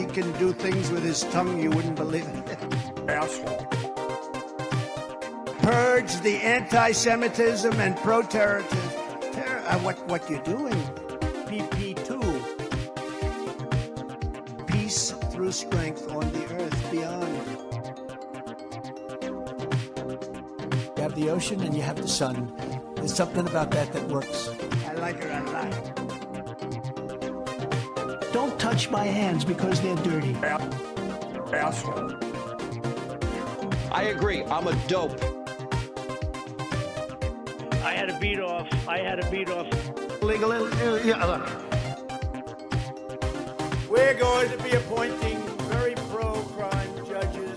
can do things with his tongue you wouldn't believe. Asshole. Purge the anti-Semitism and pro-terrorism. What you're doing? PP2. Peace through strength on the earth beyond. You have the ocean and you have the sun. There's something about that that works. I like it a lot. Don't touch my hands because they're dirty. Asshole. I agree. I'm a dope. I had a beat off. Legal, we're going to be appointing very pro-crime judges.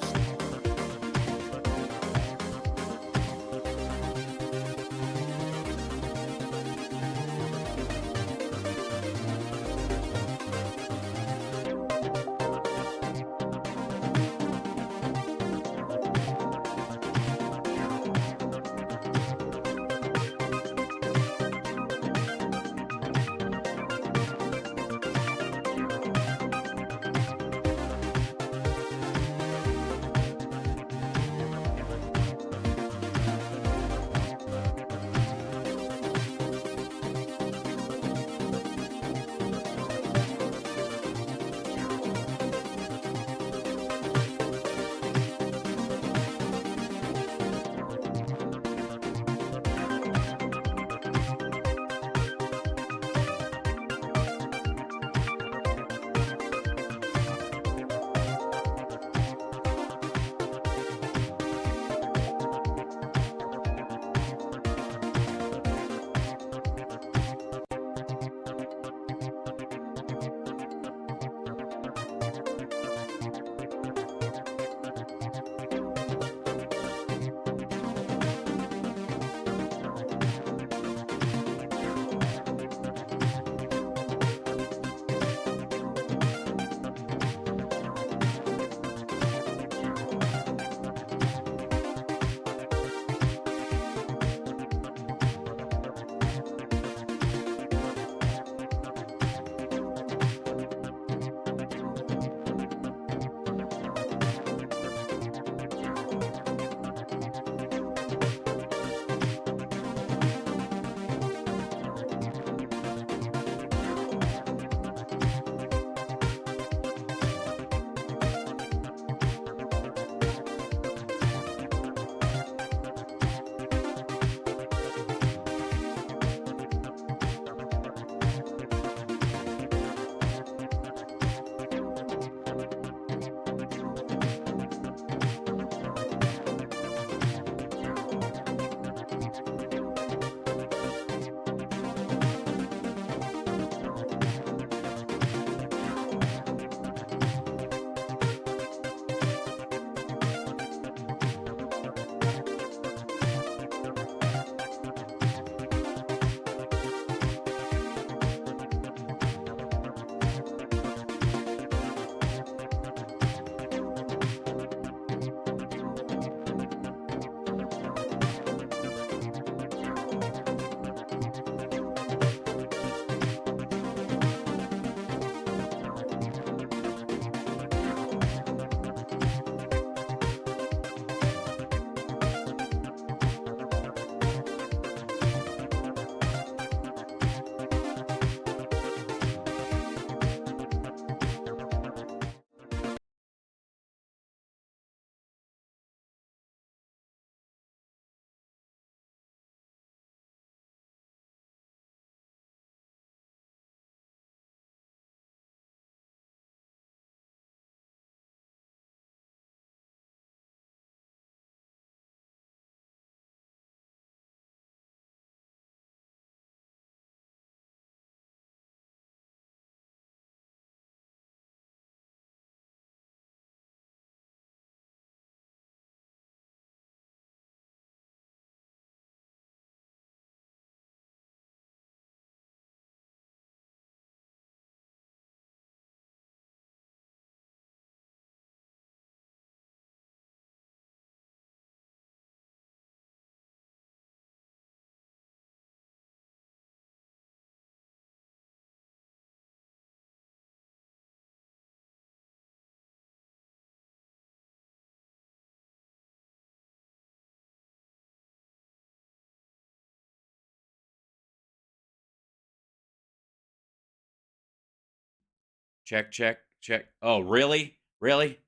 Check. Oh, really? Really?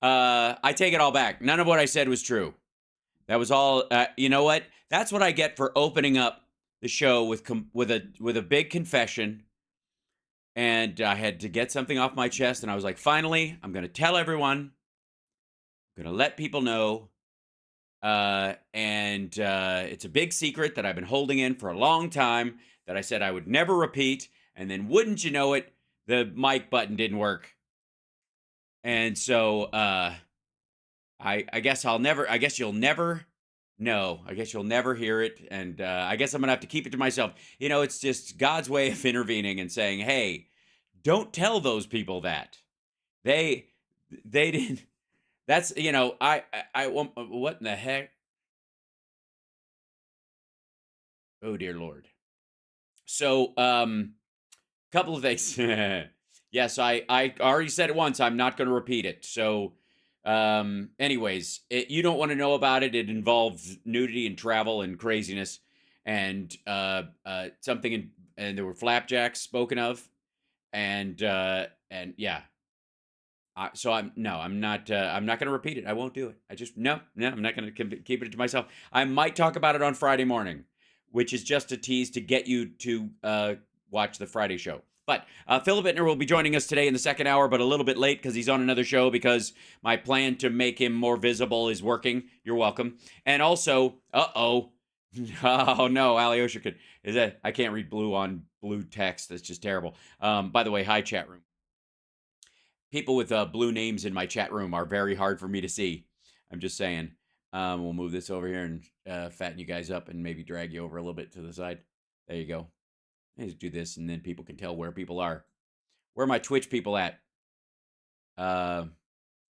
I take it all back. None of what I said was true. That was all. You know what? That's what I get for opening up the show with a big confession. And I had to get something off my chest, and I was like, finally, I'm going to tell everyone. I'm going to let people know. It's a big secret that I've been holding in for a long time that I said I would never repeat. And then wouldn't you know it, the mic button didn't work. And so I guess you'll never know. I guess you'll never hear it. And I guess I'm going to have to keep it to myself. You know, it's just God's way of intervening and saying, hey, don't tell those people that. They didn't. That's, you know, what in the heck? Oh, dear Lord. So, couple of things. Yes, I already said it once. I'm not going to repeat it. So, anyways, you don't want to know about it. It involves nudity and travel and craziness and something, and there were flapjacks spoken of. And yeah. I'm not going to repeat it. I won't do it. I'm not going to keep it to myself. I might talk about it on Friday morning, which is just a tease to get you to watch the Friday show. But Philip Bittner will be joining us today in the second hour, but a little bit late because he's on another show because my plan to make him more visible is working. You're welcome. And also, oh no, Alyosha I can't read blue on blue text. That's just terrible. By the way, hi chat room. People with blue names in my chat room are very hard for me to see. I'm just saying. We'll move this over here and fatten you guys up and maybe drag you over a little bit to the side. There you go. I just do this, and then people can tell where people are. Where are my Twitch people at? I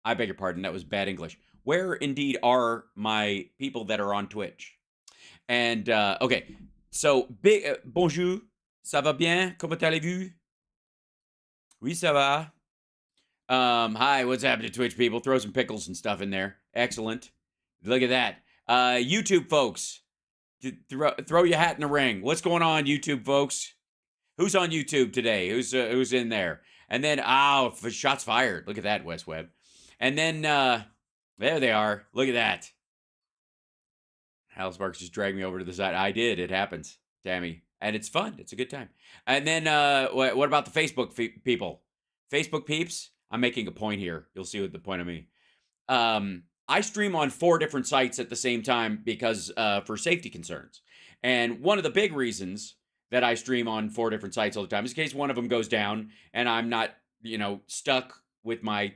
beg your pardon. That was bad English. Where indeed are my people that are on Twitch? And, okay. So, bonjour. Ça va bien? Comment allez-vous? Oui, ça va. Hi, what's happening to Twitch people? Throw some pickles and stuff in there. Excellent. Look at that. YouTube folks, throw your hat in the ring. What's going on, YouTube folks? Who's on YouTube today? Who's in there? And then, shots fired. Look at that, Wes Webb. And then, there they are. Look at that. Hal Sparks just dragged me over to the side. I did. It happens, Tammy. And it's fun. It's a good time. And then, what about the Facebook people? Facebook peeps? I'm making a point here. You'll see what the point of me. I stream on 4 different sites at the same time because for safety concerns. And one of the big reasons that I stream on 4 different sites all the time is in case one of them goes down and I'm not, stuck with my,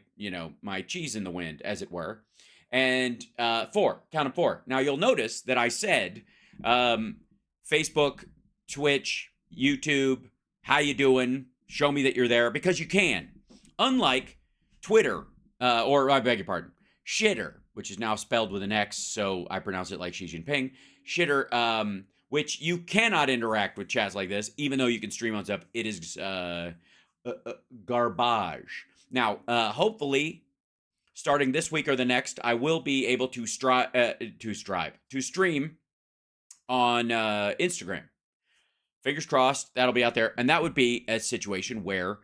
my cheese in the wind, as it were. And 4, count of 4. Now you'll notice that I said Facebook, Twitch, YouTube, how you doing? Show me that you're there, because you can. Unlike Twitter, or I beg your pardon, Shitter, which is now spelled with an X, so I pronounce it like Xi Jinping. Shitter, which you cannot interact with chats like this, even though you can stream on stuff. It is garbage. Now, hopefully, starting this week or the next, I will be able to stream on Instagram. Fingers crossed, that'll be out there. And that would be a situation where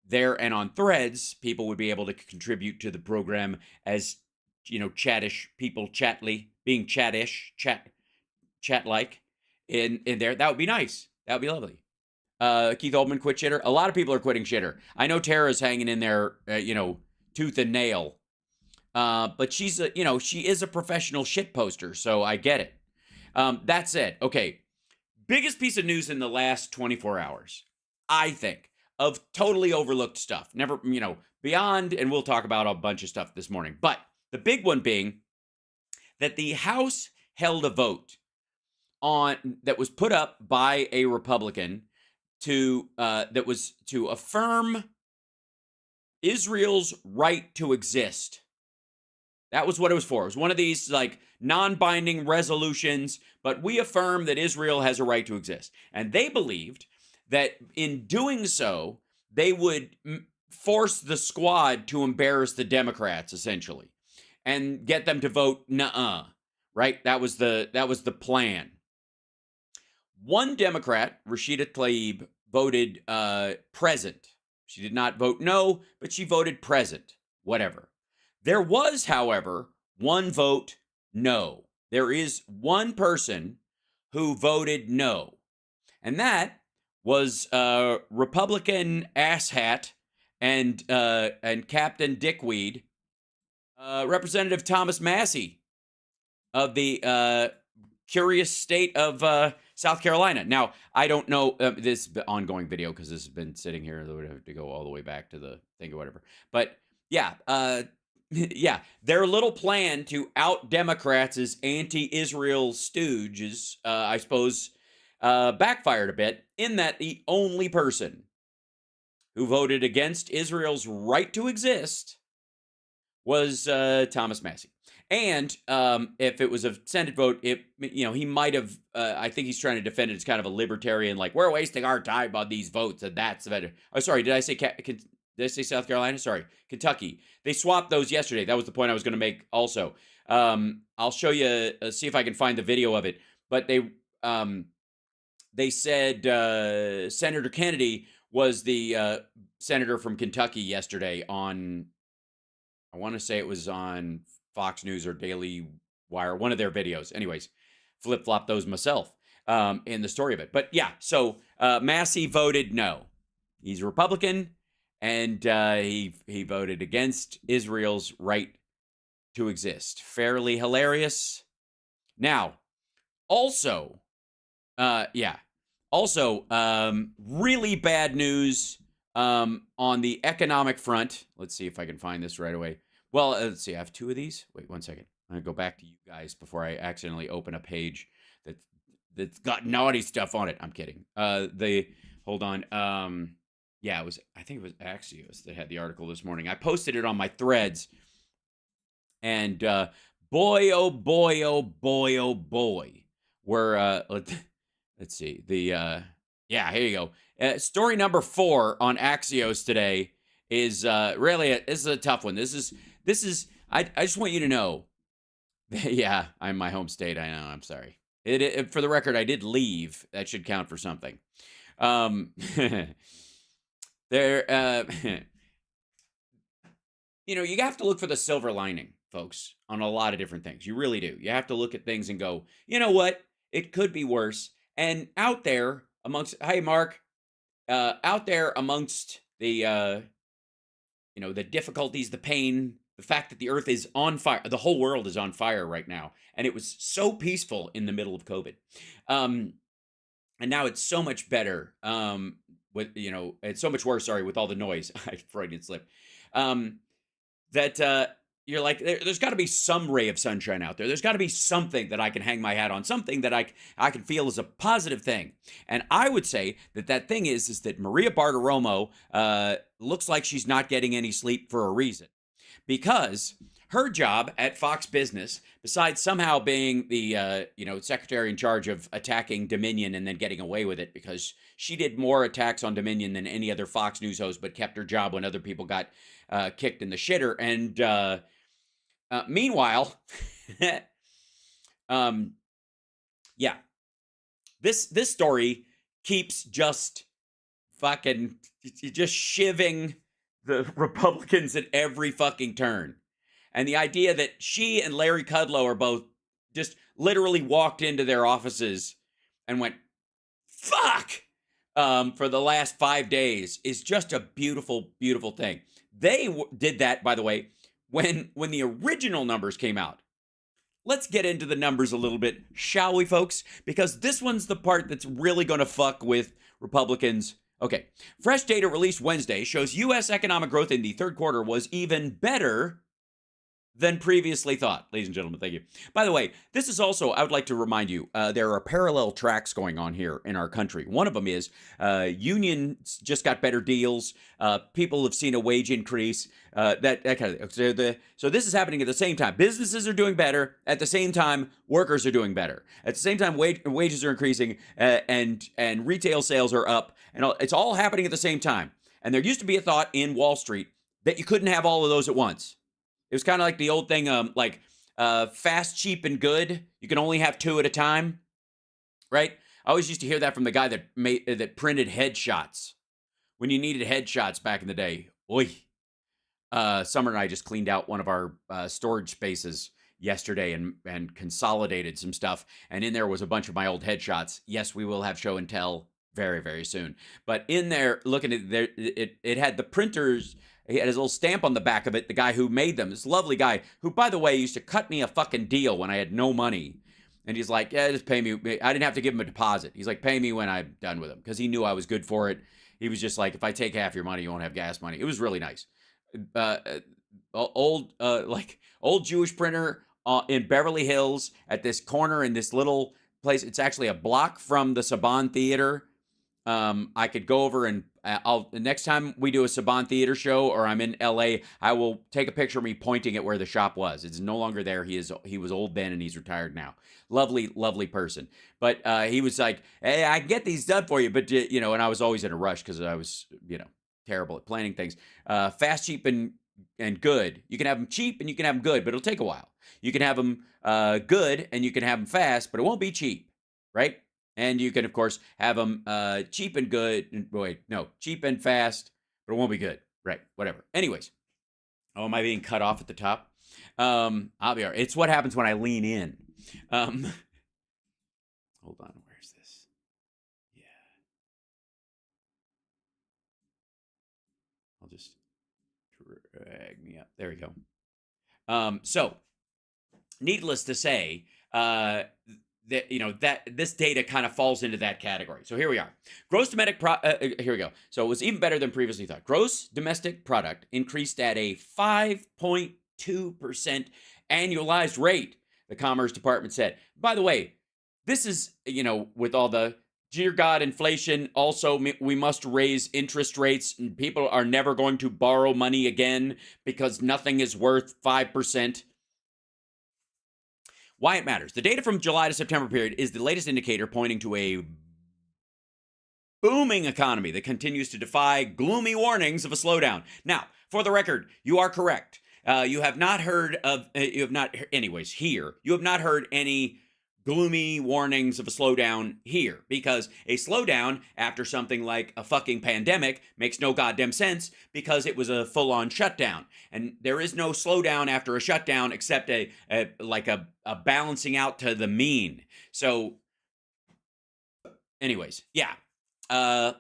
there and on Threads, people would be able to contribute to the program as, chattish people, being chattish, chat-like in there. That would be nice. That would be lovely. Keith Oldman quit Shitter. A lot of people are quitting Shitter. I know Tara's hanging in there, tooth and nail. But she is a professional shit poster, so I get it. That said, okay, biggest piece of news in the last 24 hours, I think, of totally overlooked stuff. Never, beyond, and we'll talk about a bunch of stuff this morning. But the big one being that the House held a vote that was put up by a Republican that was to affirm Israel's right to exist. That was what it was for. It was one of these non-binding resolutions, but we affirm that Israel has a right to exist. And they believed that in doing so, they would force the squad to embarrass the Democrats, essentially, and get them to vote nuh-uh, right? That was the plan. One Democrat, Rashida Tlaib, voted present. She did not vote no, but she voted present. Whatever. There was, however, one vote no. There is one person who voted no, and that was Republican asshat and Captain Dickweed, Representative Thomas Massey of the curious state of South Carolina. Now, I don't know this ongoing video because this has been sitting here. It would have to go all the way back to the thing or whatever. But yeah, yeah, their little plan to out Democrats as anti-Israel stooges, I suppose, backfired a bit in that the only person who voted against Israel's right to exist was Thomas Massey. And if it was a Senate vote, he might have. I think he's trying to defend it as kind of a libertarian, like we're wasting our time on these votes, and that's better. Oh, sorry, did I say South Carolina? Sorry, Kentucky. They swapped those yesterday. That was the point I was going to make. Also, I'll show you. See if I can find the video of it. But they said Senator Kennedy was the senator from Kentucky yesterday on. I want to say it was on Fox News or Daily Wire, one of their videos. Anyways, flip-flop those myself in the story of it. But yeah, so Massey voted no. He's a Republican, and he voted against Israel's right to exist. Fairly hilarious. Now, also, really bad news on the economic front. Let's see if I can find this right away. Well, let's see. I have two of these. Wait 1 second. I'm going to go back to you guys before I accidentally open a page that's got naughty stuff on it. I'm kidding. Hold on. Yeah, I think it was Axios that had the article this morning. I posted it on my threads. And boy, oh boy, oh boy, oh boy. Let's see. Yeah, here you go. Story number 4 on Axios today is this is a tough one. This is I just want you to know. Yeah, I'm my home state. I know. I'm sorry. For the record, I did leave. That should count for something. You have to look for the silver lining, folks, on a lot of different things. You really do. You have to look at things and go, you know what? It could be worse. And out there amongst, hey, Mark, out there amongst the, the difficulties, the pain, the fact that the earth is on fire, the whole world is on fire right now. And it was so peaceful in the middle of COVID. And now it's so much better it's so much worse, sorry, with all the noise. Freudian slip. That you're like, there's got to be some ray of sunshine out there. There's got to be something that I can hang my hat on, something that I can feel is a positive thing. And I would say that thing is that Maria Bartiromo looks like she's not getting any sleep for a reason. Because her job at Fox Business, besides somehow being the secretary in charge of attacking Dominion and then getting away with it, because she did more attacks on Dominion than any other Fox News host, but kept her job when other people got kicked in the shitter. And meanwhile, this story keeps just shivving the Republicans at every fucking turn. And the idea that she and Larry Kudlow are both just literally walked into their offices and went, fuck, for the last 5 days is just a beautiful, beautiful thing. They did that, by the way, when the original numbers came out. Let's get into the numbers a little bit, shall we, folks? Because this one's the part that's really going to fuck with Republicans. Okay, fresh data released Wednesday shows U.S. economic growth in the third quarter was even better than previously thought. Ladies and gentlemen, thank you. By the way, this is also, I would like to remind you, there are parallel tracks going on here in our country. One of them is unions just got better deals. People have seen a wage increase, that kind of thing. So this is happening at the same time. Businesses are doing better. At the same time, workers are doing better. At the same time, wages are increasing and retail sales are up. And it's all happening at the same time. And there used to be a thought in Wall Street that you couldn't have all of those at once. It was kind of like the old thing, fast, cheap, and good. You can only have two at a time, right? I always used to hear that from the guy that printed headshots when you needed headshots back in the day. Oy. Summer and I just cleaned out one of our storage spaces yesterday and consolidated some stuff. And in there was a bunch of my old headshots. Yes, we will have show and tell very, very soon. But in there, looking at there, it had the printers. He had his little stamp on the back of it. The guy who made them, this lovely guy who, by the way, used to cut me a fucking deal when I had no money. And he's like, yeah, just pay me. I didn't have to give him a deposit. He's like, pay me when I'm done with him, because he knew I was good for it. He was just like, if I take half your money, you won't have gas money. It was really nice. Old Jewish printer in Beverly Hills at this corner in this little place. It's actually a block from the Saban Theater. I could go over and the next time we do a Saban Theater show or I'm in LA, I will take a picture of me pointing at where the shop was. It's no longer there. He was old then and he's retired now. Lovely, lovely person. But he was like, hey, I can get these done for you. But, and I was always in a rush because I was, terrible at planning things. Fast, cheap, and good. You can have them cheap and you can have them good, but it'll take a while. You can have them good and you can have them fast, but it won't be cheap, right? And you can, of course, have them cheap and good. Cheap and fast, but it won't be good. Right, whatever. Anyways. Oh, am I being cut off at the top? I'll be all right. It's what happens when I lean in. Hold on. Where's this? Yeah. I'll just drag me up. There we go. So, needless to say, that this data kind of falls into that category. So here we are. Gross domestic here we go. So it was even better than previously thought. Gross domestic product increased at a 5.2% annualized rate, the Commerce Department said. By the way, this is, with all the dear God inflation, also we must raise interest rates and people are never going to borrow money again because nothing is worth 5%. Why it matters. The data from July to September period is the latest indicator pointing to a booming economy that continues to defy gloomy warnings of a slowdown. Now, for the record, you are correct. You have not heard any gloomy warnings of a slowdown here, because a slowdown after something like a fucking pandemic makes no goddamn sense because it was a full-on shutdown. And there is no slowdown after a shutdown except a balancing out to the mean. So anyways, yeah.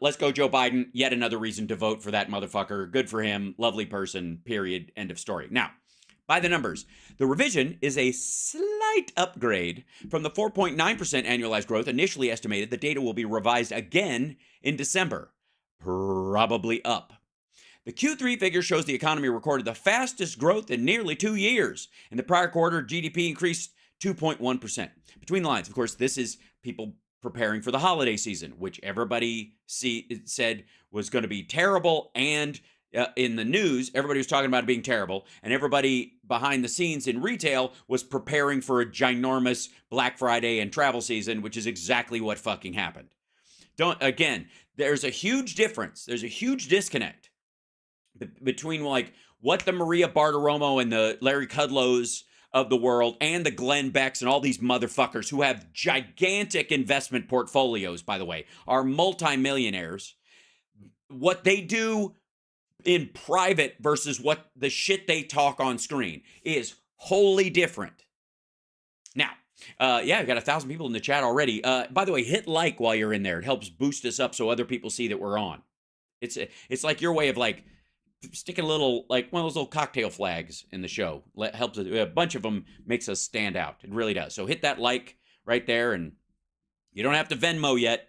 Let's go Joe Biden. Yet another reason to vote for that motherfucker. Good for him. Lovely person. Period. End of story. Now, by the numbers, the revision is a slight upgrade from the 4.9% annualized growth initially estimated. The data will be revised again in December, probably up. The Q3 figure shows the economy recorded the fastest growth in nearly 2 years. In the prior quarter, GDP increased 2.1%. Between the lines, of course, this is people preparing for the holiday season, which everybody said was going to be terrible, and in the news, everybody was talking about it being terrible, and everybody behind the scenes in retail was preparing for a ginormous Black Friday and travel season, which is exactly what fucking happened. There's a huge difference. There's a huge disconnect between what the Maria Bartiromo and the Larry Kudlows of the world and the Glenn Becks and all these motherfuckers who have gigantic investment portfolios, by the way, are multimillionaires. What they do in private versus what the shit they talk on screen is wholly different. Now, we've got 1,000 people in the chat already. By the way, hit like while you're in there. It helps boost us up so other people see that we're on. It's like your way of sticking a little, one of those little cocktail flags in the show. Helps a bunch of them, makes us stand out. It really does. So hit that like right there, and you don't have to Venmo yet.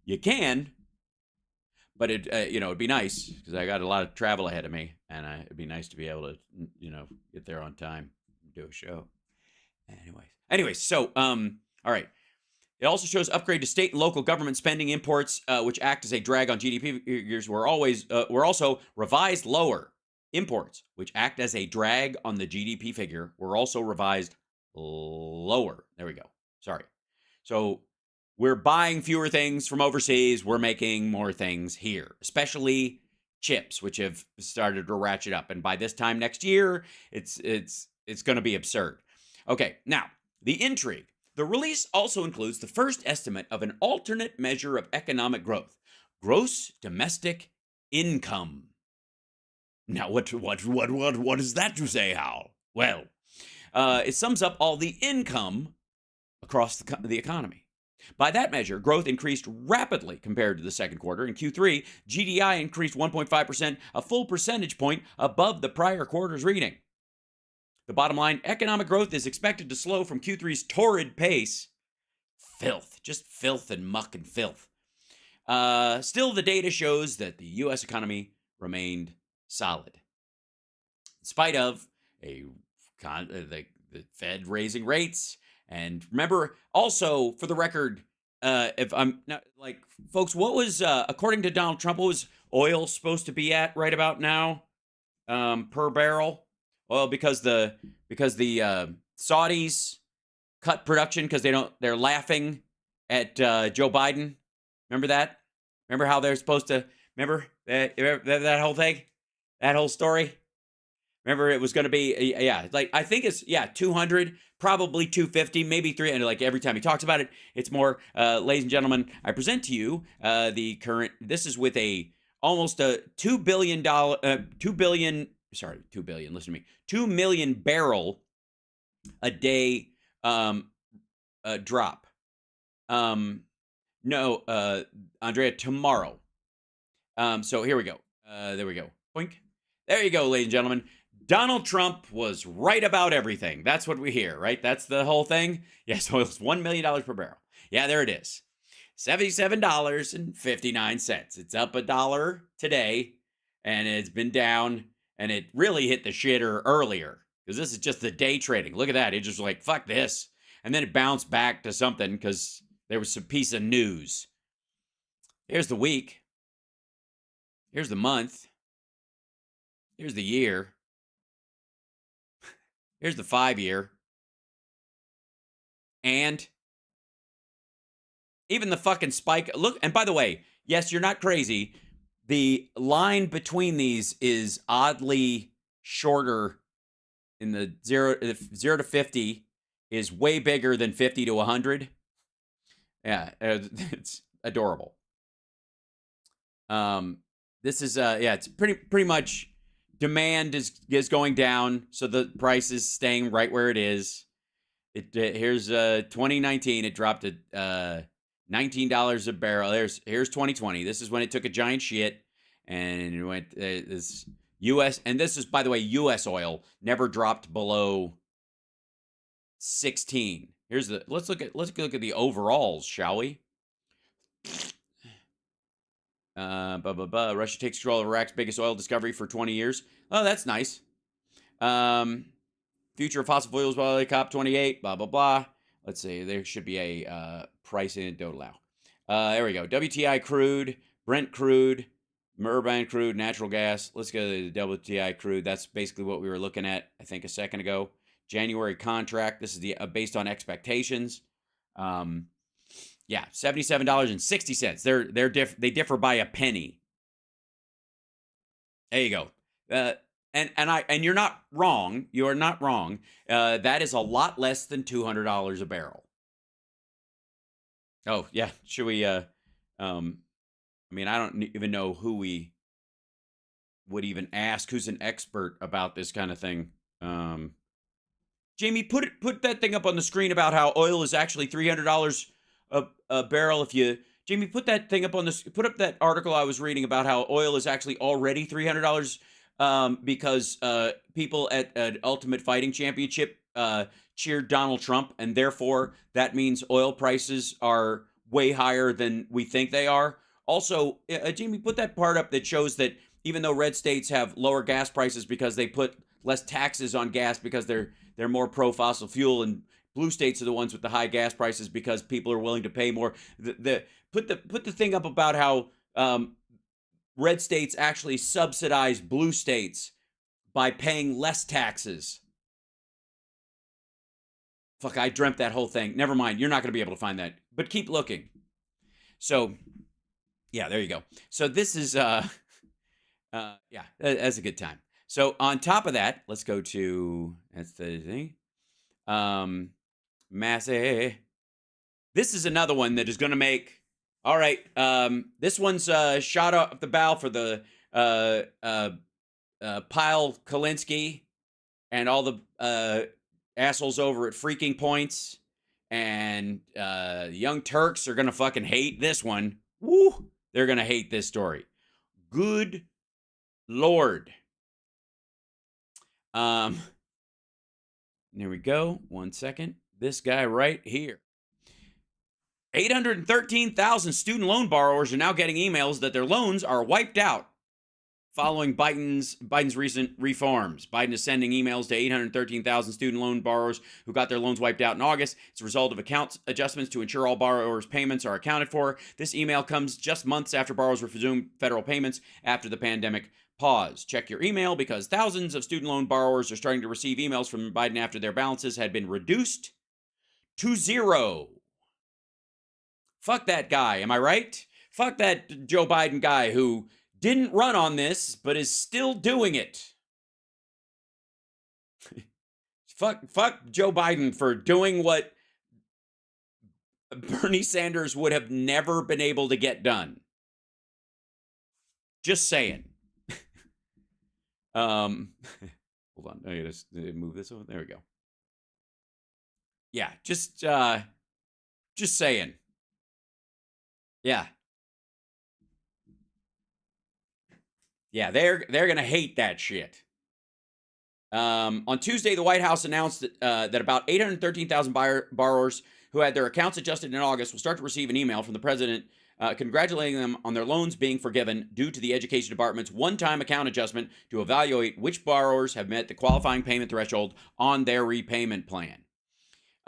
You can. But it'd be nice because I got a lot of travel ahead of me, and it'd be nice to be able to, get there on time and do a show. Anyways, so all right. It also shows upgrade to state and local government spending imports, which act as a drag on GDP figures. Were also revised lower. Imports, which act as a drag on the GDP figure, were also revised lower. There we go. Sorry. So we're buying fewer things from overseas. We're making more things here, especially chips, which have started to ratchet up. And by this time next year, it's going to be absurd. Okay, now the intrigue. The release also includes the first estimate of an alternate measure of economic growth, gross domestic income. Now, what is that to say, Hal? Well, it sums up all the income across the economy. By that measure, growth increased rapidly compared to the second quarter. In Q3, GDI increased 1.5%, a full percentage point above the prior quarter's reading. The bottom line, economic growth is expected to slow from Q3's torrid pace. Filth, just filth and muck and filth. Still, the data shows that the U.S. economy remained solid, in spite of the Fed raising rates. And remember, also for the record, if I'm not like folks, what was according to Donald Trump, what was oil supposed to be at right about now per barrel? Well, because the Saudis cut production because they're laughing at Joe Biden. Remember that? Remember how they're supposed to? Remember that whole thing, that whole story. Remember, it was going to be, like, I think it's, 200, probably 250, maybe 300. Like, every time he talks about it, it's more. Ladies and gentlemen, I present to you the current, this is with almost a $2 billion, listen to me, 2 million barrel a day drop. No, Andrea, tomorrow. So here we go. There we go. Boink. There you go, ladies and gentlemen. Donald Trump was right about everything. That's what we hear, right? That's the whole thing. Yes, oil's $1 million per barrel. Yeah, there it is. $77.59. It's up $1 today, and it's been down, and it really hit the shitter earlier, because this is just the day trading. Look at that. It just like, fuck this. And then it bounced back to something because there was some piece of news. Here's the week. Here's the month. Here's the year. Here's the 5-year. And even the fucking spike. Look, and by the way, yes, you're not crazy. The line between these is oddly shorter. In the 0 to 50 is way bigger than 50 to 100. Yeah, it's adorable. This is it's pretty much demand is going down, so the price is staying right where it is. Here's 2019. It dropped to $19 a barrel. Here's 2020. This is when it took a giant shit, and it went this U.S. and this is, by the way, U.S. oil never dropped below 16. Here's the let's look at the overalls, shall we? Russia takes control of Iraq's biggest oil discovery for 20 years. Oh, that's nice. Future of fossil fuels by COP28, blah, blah, blah. Let's see. There should be a price in it. Don't allow. There we go. WTI crude, Brent crude, Murban crude, natural gas. Let's go to the WTI crude. That's basically what we were looking at, I think, a second ago. January contract. This is the based on expectations. $77.60. They differ by a penny. There you go. And you're not wrong. You are not wrong. That is a lot less than $200 a barrel. Oh yeah. Should we? I mean, I don't even know who we would even ask. Who's an expert about this kind of thing? Jamie, put that thing up on the screen about how oil is actually $300 a barrel. Jamie, put that thing up put up that article I was reading about how oil is actually already $300 because people at Ultimate Fighting Championship cheered Donald Trump, and therefore that means oil prices are way higher than we think they are. Also, Jamie, put that part up that shows that even though red states have lower gas prices because they put less taxes on gas because they're more pro-fossil fuel, and blue states are the ones with the high gas prices because people are willing to pay more. Put the thing up about how red states actually subsidize blue states by paying less taxes. Fuck, I dreamt that whole thing. Never mind, you're not going to be able to find that, but keep looking. So, yeah, there you go. So this is, that's a good time. So on top of that, let's go to, that's the thing. Massey. This is another one that is going to make. All right, this one's shot up the bow for the Pyle Kalinsky and all the assholes over at Freaking Points, and the Young Turks are going to fucking hate this one. Woo! They're going to hate this story. Good Lord. There we go. 1 second. This guy right here. 813,000 student loan borrowers are now getting emails that their loans are wiped out following Biden's recent reforms. Biden is sending emails to 813,000 student loan borrowers who got their loans wiped out in August. It's a result of account adjustments to ensure all borrowers' payments are accounted for. This email comes just months after borrowers resumed federal payments after the pandemic pause. Check your email because thousands of student loan borrowers are starting to receive emails from Biden after their balances had been reduced to zero. Fuck that guy, am I right? Fuck that Joe Biden guy who didn't run on this, but is still doing it. fuck Joe Biden for doing what Bernie Sanders would have never been able to get done. Just saying. Hold on. I gotta move this over. There we go. Yeah, just saying. Yeah. Yeah, they're gonna hate that shit. On Tuesday, the White House announced that about 813,000 borrowers who had their accounts adjusted in August will start to receive an email from the president congratulating them on their loans being forgiven due to the Education Department's one-time account adjustment to evaluate which borrowers have met the qualifying payment threshold on their repayment plan.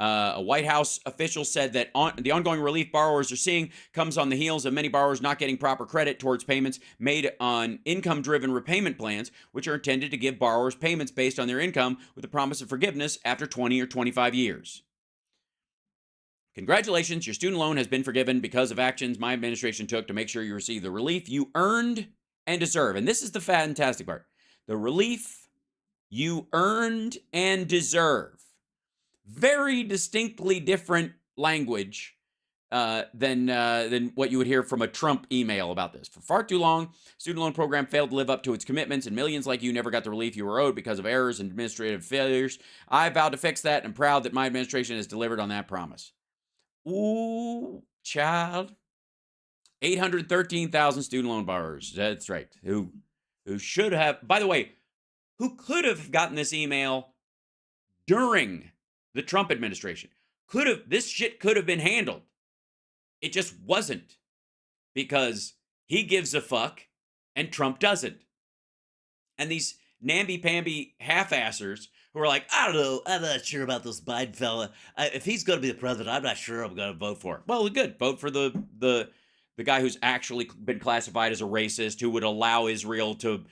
A White House official said that the ongoing relief borrowers are seeing comes on the heels of many borrowers not getting proper credit towards payments made on income-driven repayment plans, which are intended to give borrowers payments based on their income with the promise of forgiveness after 20 or 25 years. Congratulations, your student loan has been forgiven because of actions my administration took to make sure you receive the relief you earned and deserve. And this is the fantastic part. The relief you earned and deserve. Very distinctly different language than what you would hear from a Trump email about this. For far too long, student loan program failed to live up to its commitments, and millions like you never got the relief you were owed because of errors and administrative failures. I vowed to fix that, and I'm proud that my administration has delivered on that promise. Ooh, child. 813,000 student loan borrowers. That's right. Who should have, by the way, who could have gotten this email during the Trump administration. This shit could have been handled. It just wasn't, because he gives a fuck and Trump doesn't. And these namby-pamby half-assers who are like, I don't know, I'm not sure about this Biden fella. If he's going to be the president, I'm not sure I'm going to vote for him. Well, good. Vote for the guy who's actually been classified as a racist, who would allow Israel to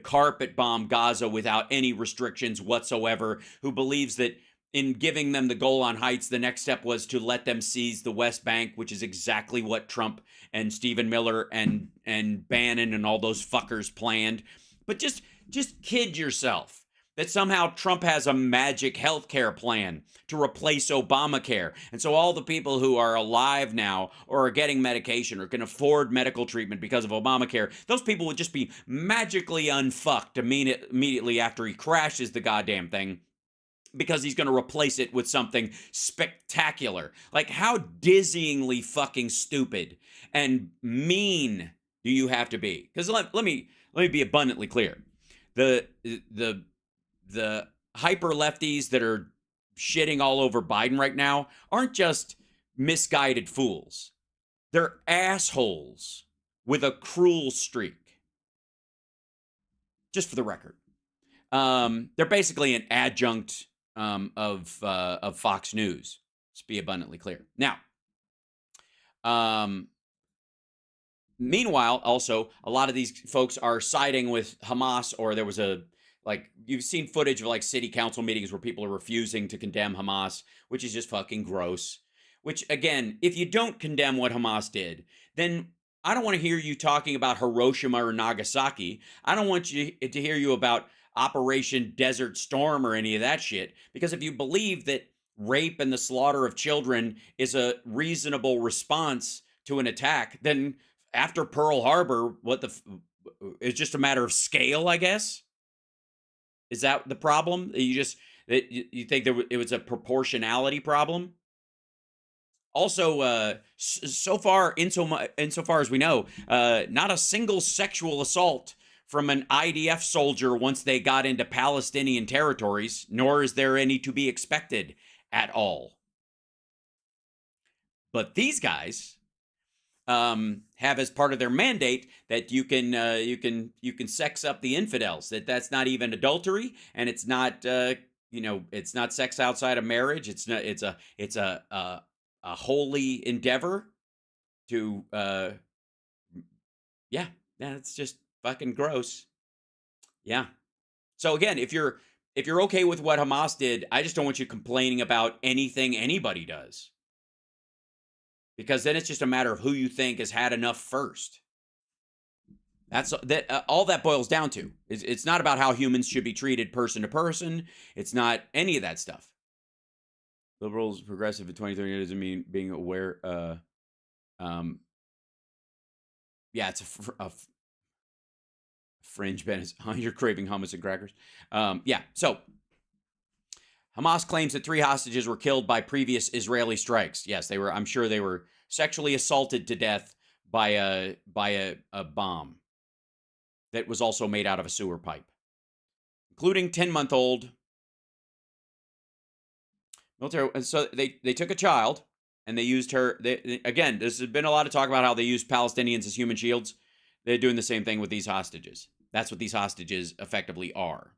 carpet bomb Gaza without any restrictions whatsoever, who believes that in giving them the Golan Heights, the next step was to let them seize the West Bank, which is exactly what Trump and Stephen Miller and Bannon and all those fuckers planned. But just kid yourself that somehow Trump has a magic healthcare plan to replace Obamacare. And so all the people who are alive now or are getting medication or can afford medical treatment because of Obamacare, those people would just be magically unfucked immediately after he crashes the goddamn thing, because he's going to replace it with something spectacular. Like, how dizzyingly fucking stupid and mean do you have to be? Because let me be abundantly clear. The hyper lefties that are shitting all over Biden right now aren't just misguided fools. They're assholes with a cruel streak. Just for the record. They're basically an adjunct of Fox News. Let's be abundantly clear. Now, meanwhile, also, a lot of these folks are siding with Hamas, or there was you've seen footage of city council meetings where people are refusing to condemn Hamas, which is just fucking gross. Which, again, if you don't condemn what Hamas did, then I don't want to hear you talking about Hiroshima or Nagasaki. I don't want to hear you about Operation Desert Storm or any of that shit. Because if you believe that rape and the slaughter of children is a reasonable response to an attack, then after Pearl Harbor, it's just a matter of scale, I guess. Is that the problem? You think it was a proportionality problem? Also, insofar as we know, not a single sexual assault from an IDF soldier once they got into Palestinian territories, nor is there any to be expected at all. But these guys have as part of their mandate that you can sex up the infidels. That's not even adultery, and it's not it's not sex outside of marriage. It's a holy endeavor to it's just fucking gross. Yeah. So again, if you're okay with what Hamas did, I just don't want you complaining about anything anybody does. Because then it's just a matter of who you think has had enough first. That's all that boils down to. It's not about how humans should be treated person to person. It's not any of that stuff. Liberals, progressive in 2030 doesn't mean being aware. It's a fringe Ben is you're craving hummus and crackers. So Hamas claims that 3 hostages were killed by previous Israeli strikes. Yes, they were. I'm sure they were sexually assaulted to death by a bomb that was also made out of a sewer pipe, including 10-month-old military. So they took a child and they used her. Again, there's been a lot of talk about how they use Palestinians as human shields. They're doing the same thing with these hostages. That's what these hostages effectively are.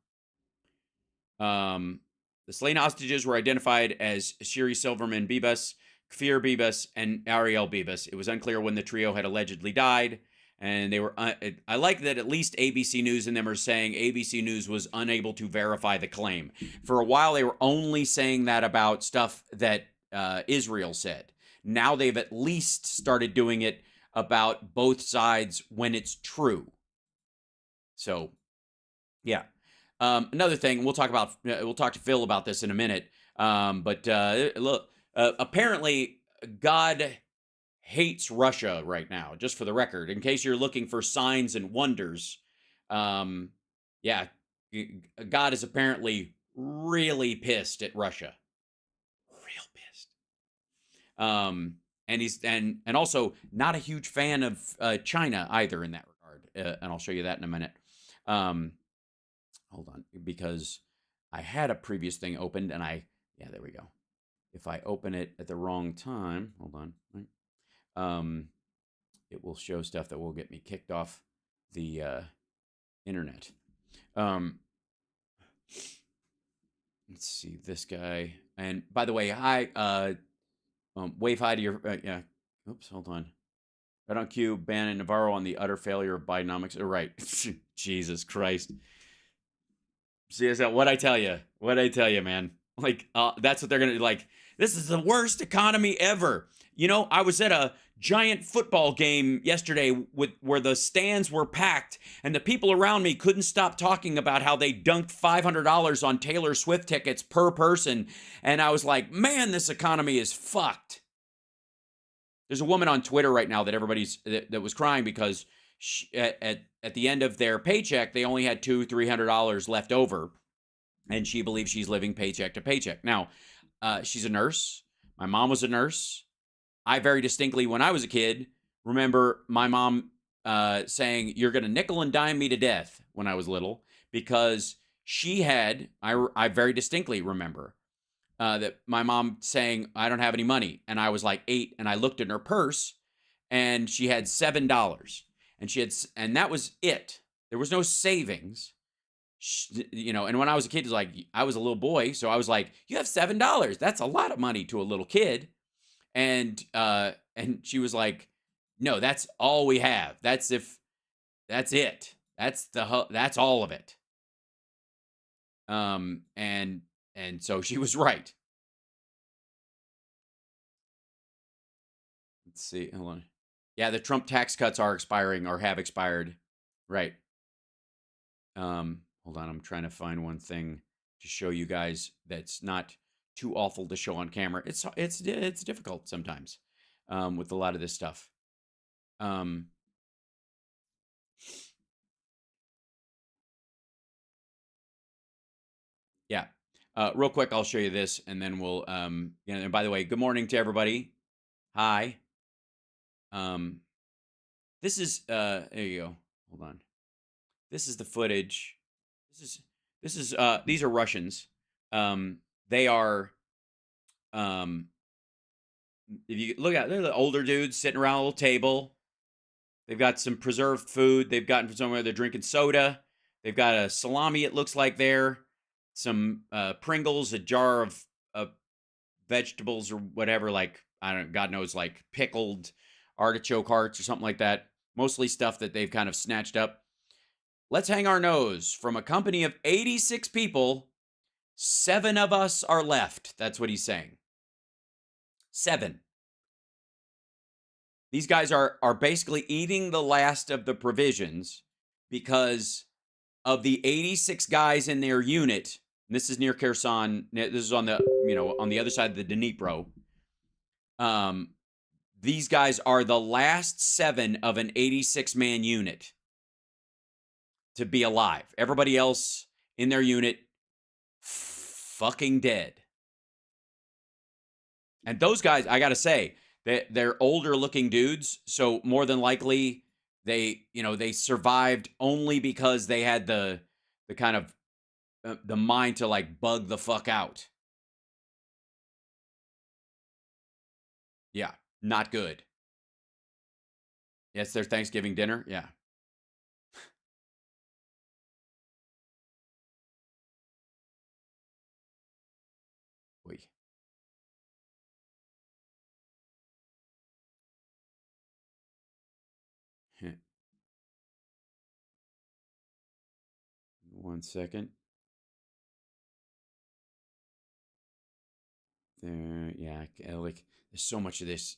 The slain hostages were identified as Shiri Silverman Bibas, Kfir Bibas, and Ariel Bibas. It was unclear when the trio had allegedly died, and they were. I like that at least ABC News and them are saying ABC News was unable to verify the claim. For a while, they were only saying that about stuff that Israel said. Now they've at least started doing it about both sides when it's true. So, yeah. Another thing we'll talk to Phil about this in a minute. Look, apparently God hates Russia right now. Just for the record, in case you're looking for signs and wonders, God is apparently really pissed at Russia, real pissed. And he's and also not a huge fan of China either in that regard. And I'll show you that in a minute. Hold on, because I had a previous thing opened and there we go. If I open it at the wrong time, hold on, right? It will show stuff that will get me kicked off the internet. Let's see this guy. And by the way, hi, wave hi to your, oops, hold on. Right on cue, Bannon Navarro on the utter failure of Bidenomics. Right, Jesus Christ. See, is that what I tell you? What I tell you, man? Like, that's what they're gonna like. This is the worst economy ever. You know, I was at a giant football game yesterday where the stands were packed, and the people around me couldn't stop talking about how they dunked $500 on Taylor Swift tickets per person, and I was like, man, this economy is fucked. There's a woman on Twitter right now that was crying because at the end of their paycheck, they only had $200-300 left over, and she believes she's living paycheck to paycheck. Now, she's a nurse. My mom was a nurse. I very distinctly, when I was a kid, remember my mom saying, "You're going to nickel and dime me to death," when I was little, because she had, I very distinctly remember that my mom saying, "I don't have any money," and I was like 8, and I looked in her purse, and she had $7. And that was it. There was no savings, and when I was a kid, it was like, I was a little boy. So I was like, you have $7. That's a lot of money to a little kid. And she was like, no, that's all we have. That's it. That's all of it. And so she was right. Let's see. Hold on. Yeah, the Trump tax cuts are expiring or have expired. Right. Hold on. I'm trying to find one thing to show you guys that's not too awful to show on camera. It's difficult sometimes with a lot of this stuff. Yeah. Real quick, I'll show you this, and then we'll. And by the way, good morning to everybody. Hi. This is. There you go. Hold on. This is the footage. This is. These are Russians. They are. If you look at, they're the older dudes sitting around a little table. They've got some preserved food they've gotten from somewhere. They're drinking soda. They've got a salami, it looks like there. Some Pringles, a jar of vegetables or whatever, like, I don't know, God knows, like pickled artichoke hearts or something like that. Mostly stuff that they've kind of snatched up. Let's hang our nose. From a company of 86 people, 7 of us are left. That's what he's saying. 7. These guys are basically eating the last of the provisions because of the 86 guys in their unit. And this is near Kherson. This is on the, on the other side of the Dnipro. These guys are the last 7 of an 86-man unit to be alive. Everybody else in their unit fucking dead. And those guys, I got to say, they're older looking dudes, so more than likely they survived only because they had the kind of the mind to like bug the fuck out. Yeah, not good. Yes, their Thanksgiving dinner. Yeah. Wait. One second. There, yeah, like there's so much of this.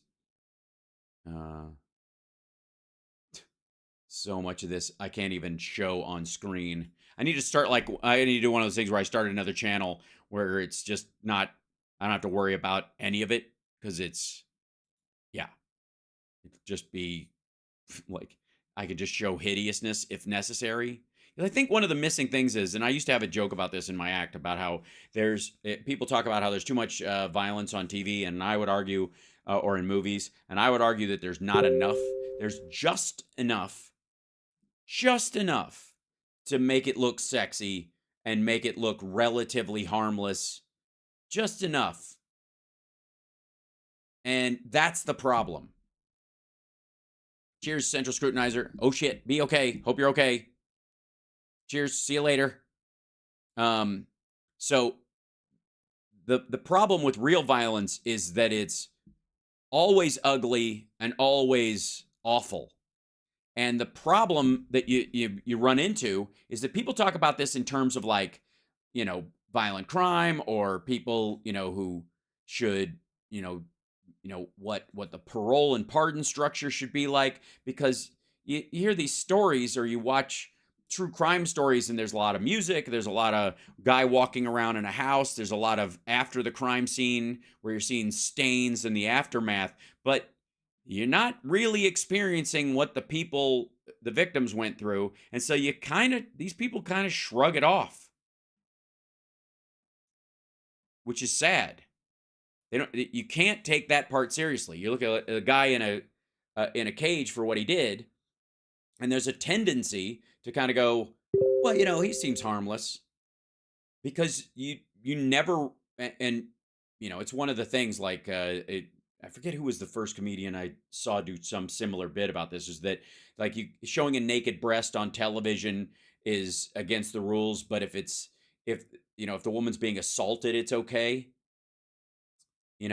So much of this I can't even show on screen. I need to start I need to do one of those things where I start another channel where it's just not, I don't have to worry about any of it because it's, yeah, it'd just be like I could just show hideousness if necessary. I think one of the missing things is, and I used to have a joke about this in my act about how people talk about how there's too much violence on TV, and I would argue, or in movies, and I would argue that there's not enough. There's just enough to make it look sexy and make it look relatively harmless. Just enough. And that's the problem. Cheers, Central Scrutinizer. Oh shit, be okay. Hope you're okay. Cheers, see you later. So the problem with real violence is that it's always ugly and always awful. And the problem that you run into is that people talk about this in terms of like, violent crime or people, who should, what the parole and pardon structure should be like, because you hear these stories or you watch true crime stories and there's a lot of music, there's a lot of guy walking around in a house, there's a lot of after the crime scene where you're seeing stains and the aftermath, but you're not really experiencing what the victims went through. And so these people kind of shrug it off, which is sad. You can't take that part seriously. You look at a guy in a cage for what he did, and there's a tendency to kind of go, well, he seems harmless, because you never, and it's one of the things like I forget who was the first comedian I saw do some similar bit about this, is that like showing a naked breast on television is against the rules, but if the woman's being assaulted, it's okay. You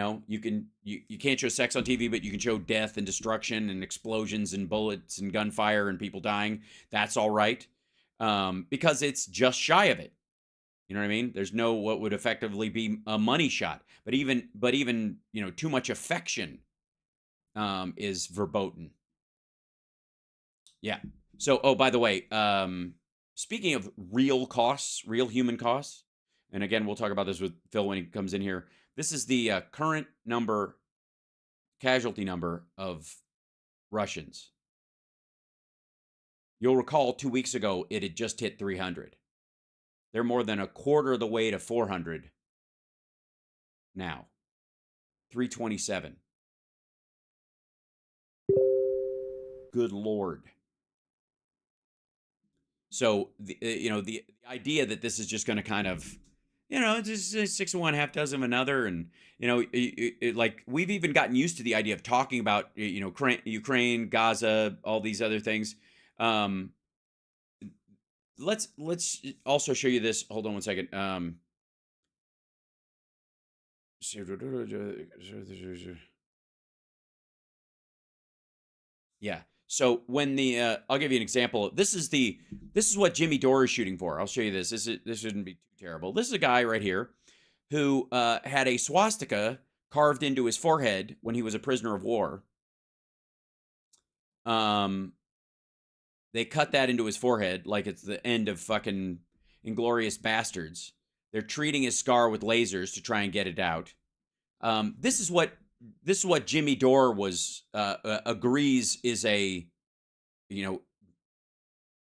can't show sex on TV, but you can show death and destruction and explosions and bullets and gunfire and people dying. That's all right. Because it's just shy of it. You know what I mean? There's no what would effectively be a money shot. But even too much affection is verboten. Yeah. So, oh, by the way, speaking of real costs, real human costs, and again, we'll talk about this with Phil when he comes in here. This is the current casualty number of Russians. You'll recall 2 weeks ago, it had just hit 300. They're more than a quarter of the way to 400 now. 327. Good Lord. So, the idea that this is just going to kind of, just 6 of one, half dozen of another. And, like we've even gotten used to the idea of talking about, Ukraine, Gaza, all these other things. Let's also show you this. Hold on one second. Yeah. So when I'll give you an example. This is what Jimmy Dore is shooting for. I'll show you this. This shouldn't be too terrible. This is a guy right here who had a swastika carved into his forehead when he was a prisoner of war. They cut that into his forehead like it's the end of fucking Inglorious Bastards. They're treating his scar with lasers to try and get it out. This is what Jimmy Dore was agrees is a,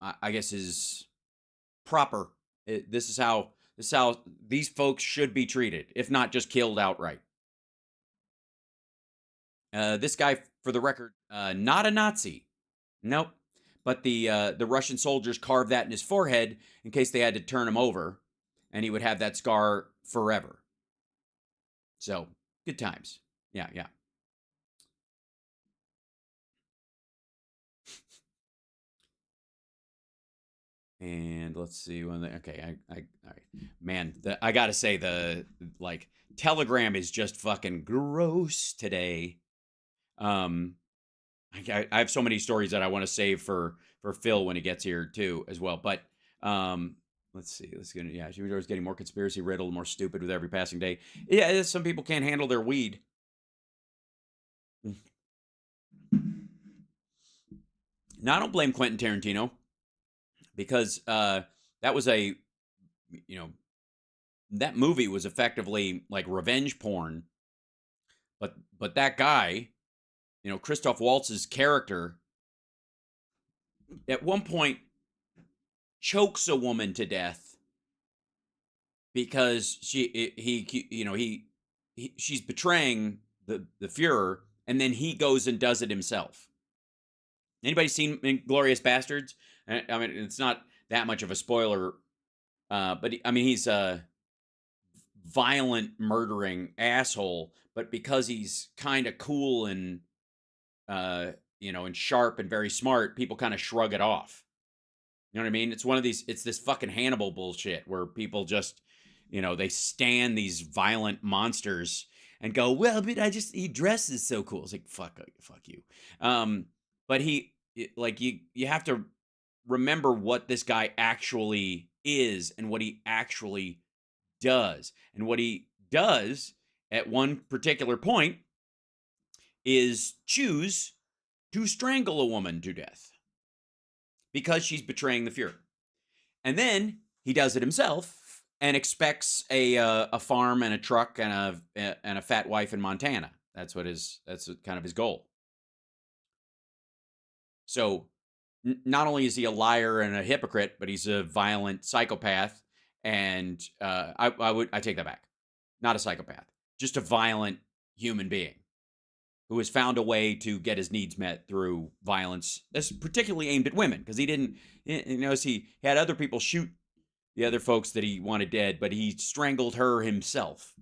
I guess is proper. This is how these folks should be treated, if not just killed outright. This guy, for the record, not a Nazi. Nope. But the Russian soldiers carved that in his forehead in case they had to turn him over, and he would have that scar forever. So, good times. Yeah. And let's see when okay, all right. Man, I gotta say the Telegram is just fucking gross today. I have so many stories that I want to save for Phil when he gets here too, as well. But let's see. Jimmy Dore's getting more conspiracy riddled, more stupid with every passing day. Yeah, some people can't handle their weed. Now, I don't blame Quentin Tarantino because that was that movie was effectively like revenge porn. But that guy, Christoph Waltz's character, at one point chokes a woman to death because she's betraying the Fuhrer, and then he goes and does it himself. Anybody seen Inglourious Bastards? I mean, it's not that much of a spoiler, but he's a violent, murdering asshole. But because he's kind of cool and and sharp and very smart, people kind of shrug it off. You know what I mean? It's one of these. It's this fucking Hannibal bullshit where people just, they stand these violent monsters and go, well, but he dresses so cool. It's like fuck you. But you have to remember what this guy actually is and what he actually does. And what he does at one particular point is choose to strangle a woman to death because she's betraying the Fuhrer. And then he does it himself and expects a farm and a truck and a fat wife in Montana. That's kind of his goal. So not only is he a liar and a hypocrite, but he's a violent psychopath. And I take that back. Not a psychopath, just a violent human being who has found a way to get his needs met through violence that's particularly aimed at women, because he didn't, he had other people shoot the other folks that he wanted dead, but he strangled her himself.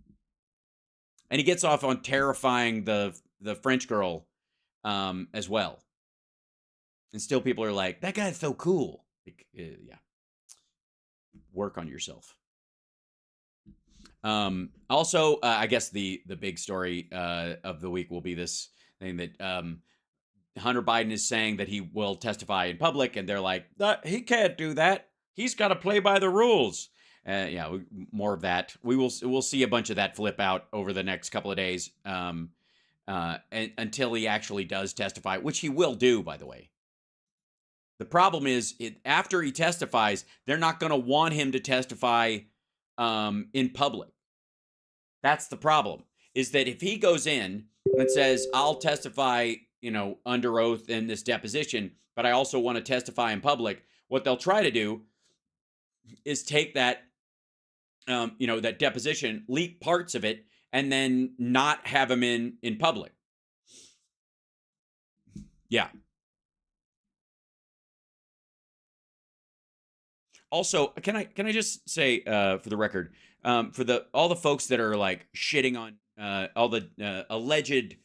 And he gets off on terrifying the French girl as well. And still people are like, that guy's so cool. Yeah. Work on yourself. Also, I guess the big story of the week will be this thing that Hunter Biden is saying that he will testify in public, and they're like, he can't do that. He's got to play by the rules. More of that. We'll see a bunch of that flip out over the next couple of days, and until he actually does testify, which he will do, by the way. The problem is, after he testifies, they're not going to want him to testify in public. That's the problem, is that if he goes in and says, I'll testify, under oath in this deposition, but I also want to testify in public, what they'll try to do is take that, that deposition, leak parts of it, and then not have him in public. Yeah. Also, can I just say, for the record, for all the folks that are like shitting on all the alleged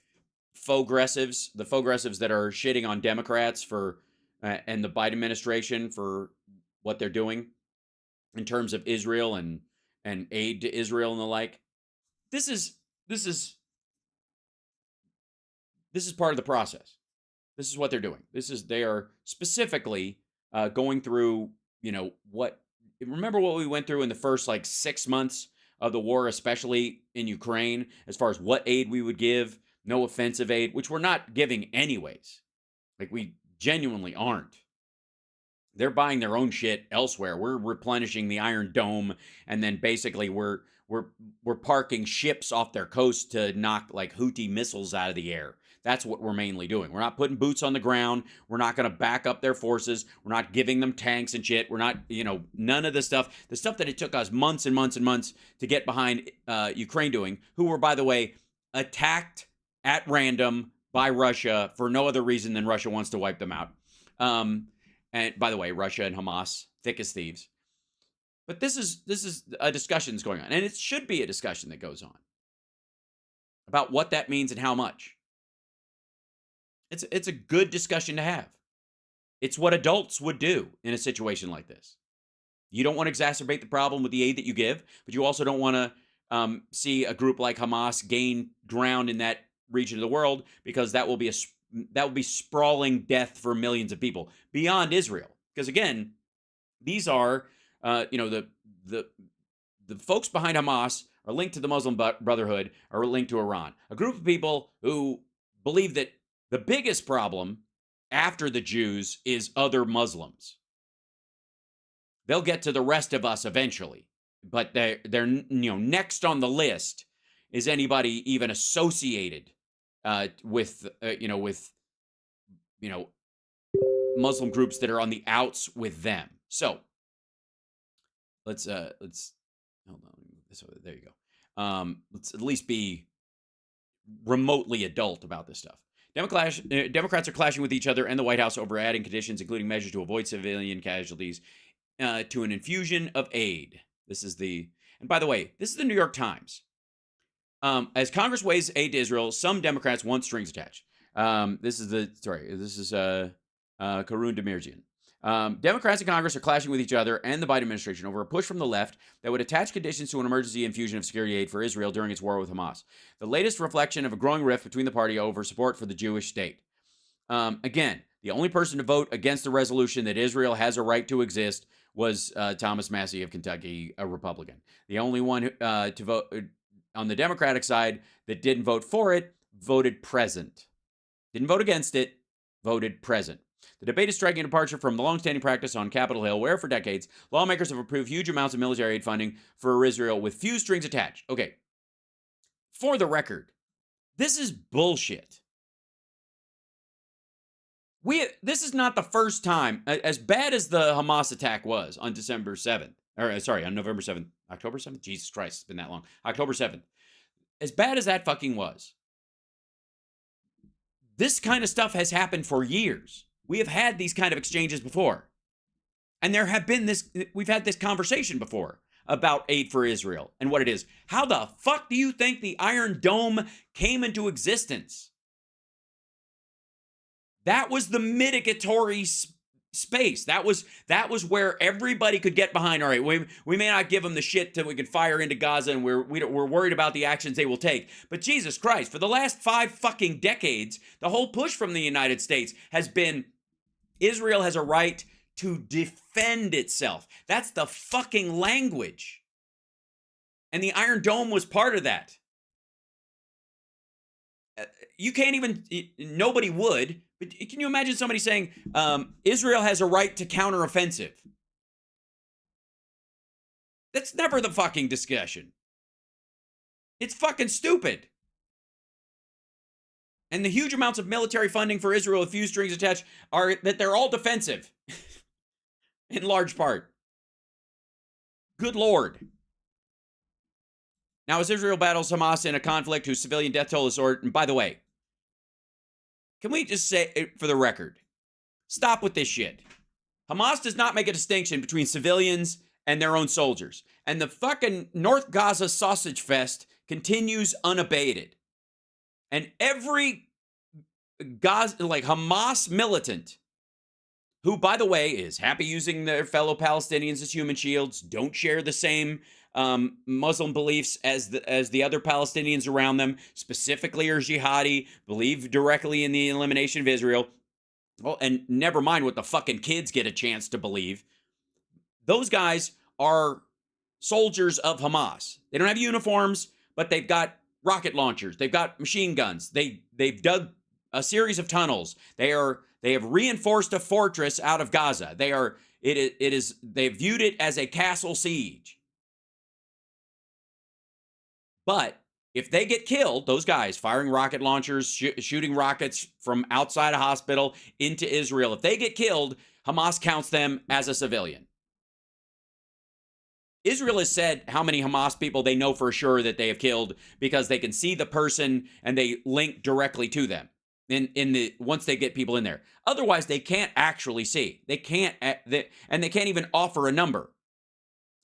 faux-gressives, the faux-gressives that are shitting on Democrats for and the Biden administration for what they're doing in terms of Israel and aid to Israel and the like. This is part of the process. This is what they're doing. They are specifically going through, remember what we went through in the first 6 months of the war, especially in Ukraine, as far as what aid we would give, no offensive aid, which we're not giving anyways. We genuinely aren't. They're buying their own shit elsewhere. We're replenishing the Iron Dome, and then basically we're parking ships off their coast to knock Houthi missiles out of the air. That's what we're mainly doing. We're not putting boots on the ground. We're not going to back up their forces. We're not giving them tanks and shit. We're not, none of the stuff that it took us months and months and months to get behind Ukraine doing, who were, by the way, attacked at random by Russia for no other reason than Russia wants to wipe them out. And by the way, Russia and Hamas, thick as thieves. But this is a discussion that's going on, and it should be a discussion that goes on about what that means and how much. It's a good discussion to have. It's what adults would do in a situation like this. You don't want to exacerbate the problem with the aid that you give, but you also don't want to see a group like Hamas gain ground in that region of the world, because that will be sprawling death for millions of people beyond Israel. Because again, these are the folks behind Hamas are linked to the Muslim Brotherhood, are linked to Iran, a group of people who believe that the biggest problem after the Jews is other Muslims. They'll get to the rest of us eventually, but they're next on the list is anybody even associated with Muslim groups that are on the outs with them. So let's hold on. There you go. Let's at least be remotely adult about this stuff. Democrats are clashing with each other and the White House over adding conditions, including measures to avoid civilian casualties, to an infusion of aid. And by the way, this is the New York Times. As Congress weighs aid to Israel, some Democrats want strings attached. This is Karun Demirjian. Democrats in Congress are clashing with each other and the Biden administration over a push from the left that would attach conditions to an emergency infusion of security aid for Israel during its war with Hamas. The latest reflection of a growing rift between the party over support for the Jewish state. Again, the only person to vote against the resolution that Israel has a right to exist was Thomas Massie of Kentucky, a Republican. The only one to vote on the Democratic side that didn't vote for it voted present. Didn't vote against it, voted present. The debate is striking a departure from the longstanding practice on Capitol Hill, where for decades, lawmakers have approved huge amounts of military aid funding for Israel with few strings attached. Okay, for the record, this is bullshit. This is not the first time, as bad as the Hamas attack was on December 7th, on November 7th, October 7th? Jesus Christ, it's been that long. October 7th. As bad as that fucking was, this kind of stuff has happened for years. We have had these kind of exchanges before. And we've had this conversation before about aid for Israel and what it is. How the fuck do you think the Iron Dome came into existence? That was the mitigatory space. That was where everybody could get behind. All right, we may not give them the shit that we can fire into Gaza, and we're worried about the actions they will take. But Jesus Christ, for the last 5 fucking decades, the whole push from the United States has been Israel has a right to defend itself. That's the fucking language. And the Iron Dome was part of that. You can't even, nobody would, but can you imagine somebody saying, Israel has a right to counteroffensive? That's never the fucking discussion. It's fucking stupid. And the huge amounts of military funding for Israel with few strings attached are that they're all defensive. In large part. Good Lord. Now, as Israel battles Hamas in a conflict whose civilian death toll is soared, and by the way, can we just say, for the record, stop with this shit. Hamas does not make a distinction between civilians and their own soldiers. And the fucking North Gaza sausage fest continues unabated. And every Hamas militant, who, by the way, is happy using their fellow Palestinians as human shields, don't share the same Muslim beliefs as the other Palestinians around them, specifically are jihadi, believe directly in the elimination of Israel. Well, and never mind what the fucking kids get a chance to believe. Those guys are soldiers of Hamas. They don't have uniforms, but they've got rocket launchers. They've got machine guns. They've dug a series of tunnels. They have reinforced a fortress out of Gaza. They've viewed it as a castle siege. But if they get killed, those guys firing rocket launchers, shooting rockets from outside a hospital into Israel, if they get killed, Hamas counts them as a civilian. Israel has said how many Hamas people they know for sure that they have killed because they can see the person and they link directly to them once they get people in there. Otherwise, they can't actually see. They can't even offer a number.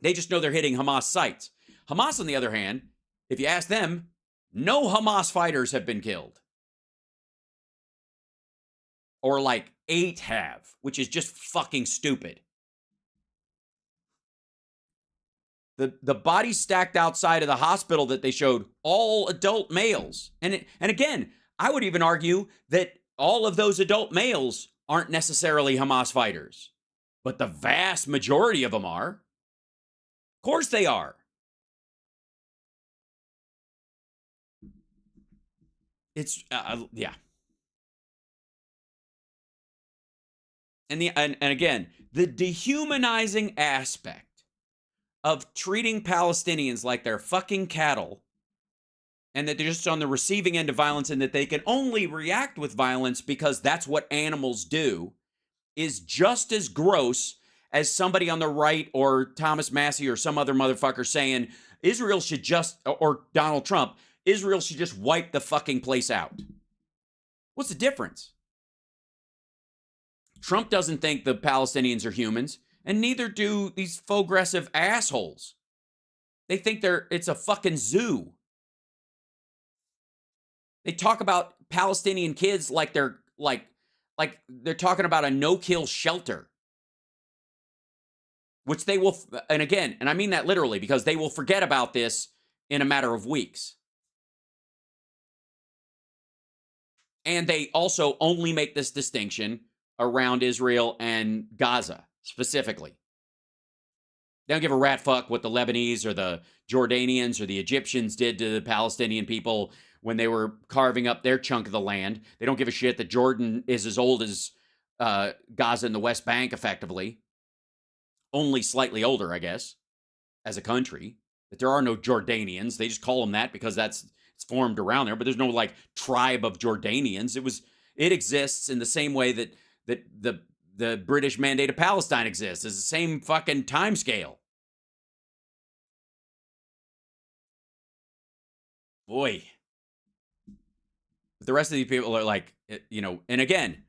They just know they're hitting Hamas sites. Hamas, on the other hand, if you ask them, no Hamas fighters have been killed. Or like 8 have, which is just fucking stupid. The bodies stacked outside of the hospital that they showed, all adult males. And again, I would even argue that all of those adult males aren't necessarily Hamas fighters. But the vast majority of them are. Of course they are. It's, yeah. And again, the dehumanizing aspect of treating Palestinians like they're fucking cattle and that they're just on the receiving end of violence and that they can only react with violence because that's what animals do is just as gross as somebody on the right or Thomas Massey or some other motherfucker saying Israel should just, or Donald Trump, Israel should just wipe the fucking place out. What's the difference? Trump doesn't think the Palestinians are humans, and neither do these faux-aggressive assholes. They think it's a fucking zoo. They talk about Palestinian kids like they're they're talking about a no-kill shelter. Which they will, and again, and I mean that literally, because they will forget about this in a matter of weeks. And they also only make this distinction around Israel and Gaza, specifically. They don't give a rat fuck what the Lebanese or the Jordanians or the Egyptians did to the Palestinian people when they were carving up their chunk of the land. They don't give a shit that Jordan is as old as Gaza and the West Bank, effectively. Only slightly older, I guess, as a country. That there are no Jordanians. They just call them that because it's formed around there, but there's no like tribe of Jordanians. It exists in the same way that the British Mandate of Palestine exists. It's the same fucking time scale. Boy. But the rest of these people are like, you know, and again,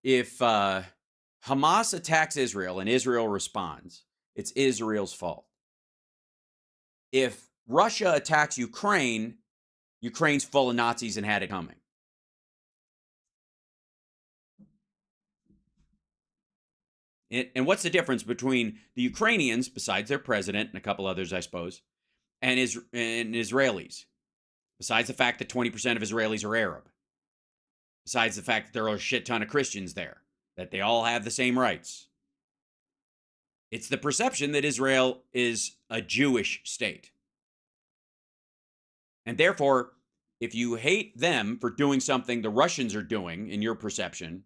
if Hamas attacks Israel and Israel responds, it's Israel's fault. If Russia attacks Ukraine, Ukraine's full of Nazis and had it coming. And what's the difference between the Ukrainians, besides their president and a couple others, I suppose, and Israelis? Besides the fact that 20% of Israelis are Arab. Besides the fact that there are a shit ton of Christians there. That they all have the same rights. It's the perception that Israel is a Jewish state. And therefore, if you hate them for doing something the Russians are doing, in your perception,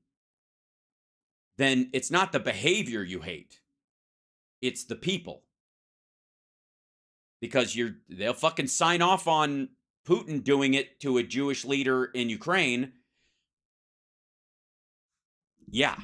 then it's not the behavior you hate. it's the people. Because they'll fucking sign off on Putin doing it to a Jewish leader in Ukraine. Yeah.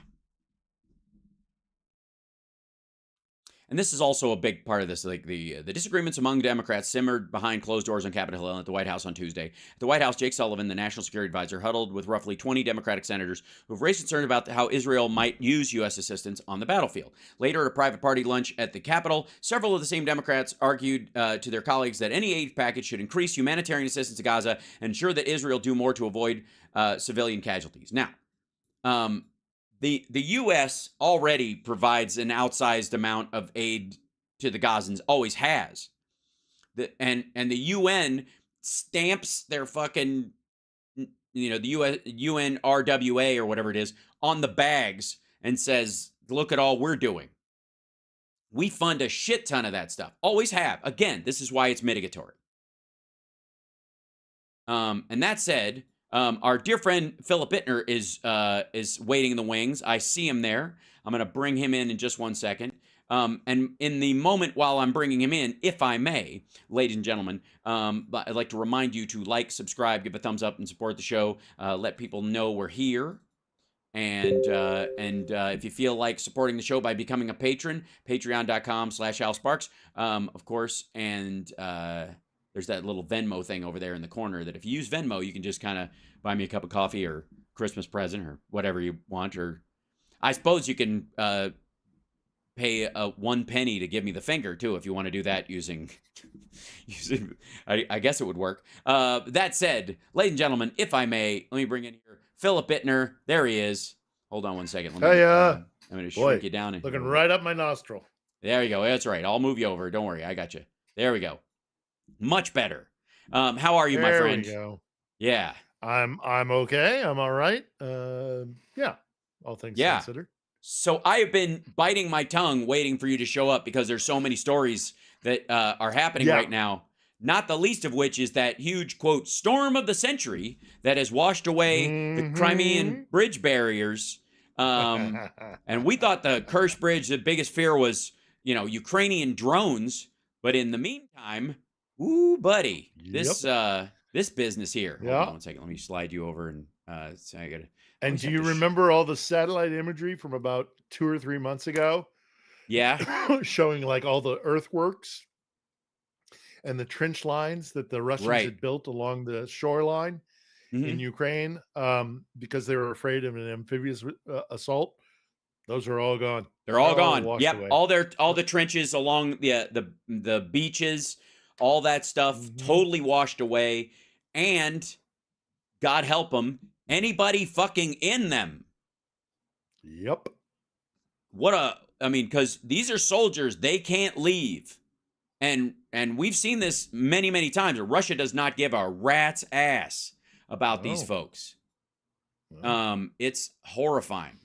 And this is also a big part of this. Like the disagreements among Democrats simmered behind closed doors on Capitol Hill and at the White House on Tuesday. At the White House, Jake Sullivan, the National Security Advisor, huddled with roughly 20 Democratic senators who have raised concern about how Israel might use U.S. assistance on the battlefield. Later, at a private party lunch at the Capitol, several of the same Democrats argued to their colleagues that any aid package should increase humanitarian assistance to Gaza and ensure that Israel do more to avoid civilian casualties. Now, the U.S. already provides an outsized amount of aid to the Gazans, always has. And the UN stamps their fucking, the UN RWA or whatever it is on the bags and says, look at all we're doing. We fund a shit ton of that stuff. Always have. Again, this is why it's mitigatory. And that said, our dear friend Philip Bittner is waiting in the wings. I see him there. I'm going to bring him in just 1 second. And in the moment while I'm bringing him in, if I may, ladies and gentlemen, I'd like to remind you to like, subscribe, give a thumbs up, and support the show. Let people know we're here. And if you feel like supporting the show by becoming a patron, patreon.com/AlSparks, of course. And there's that little Venmo thing over there in the corner that if you use Venmo, you can just kind of buy me a cup of coffee or Christmas present or whatever you want. Or I suppose you can pay 1 penny to give me the finger too if you want to do that using I guess it would work. That said, ladies and gentlemen, if I may, let me bring in here Philip Bittner. There he is. Hold on 1 second. I'm going to shrink you down. Looking right up my nostril. There you go. That's right. I'll move you over. Don't worry. I got you. There we go. Much better. How are you, my friend? There we go. Yeah. I'm okay. I'm all right. Yeah. All things considered. So I have been biting my tongue waiting for you to show up because there's so many stories that are happening right now. Not the least of which is that huge, quote, storm of the century that has washed away the Crimean bridge barriers. And we thought the Kerch Bridge, the biggest fear was, Ukrainian drones. But in the meantime, ooh, buddy, this business here. Hold on 1 second. Let me slide you over and so I gotta. And do you remember all the satellite imagery from about 2 or 3 months ago? Yeah. Showing like all the earthworks and the trench lines that the Russians had built along the shoreline in Ukraine because they were afraid of an amphibious assault. Those are all gone. They're all gone. Yep. Away. All the trenches along the beaches, all that stuff totally washed away. And God help them, anybody fucking in them. Yep. Because these are soldiers, they can't leave. And we've seen this many, many times. Russia does not give a rat's ass about these folks. It's horrifying.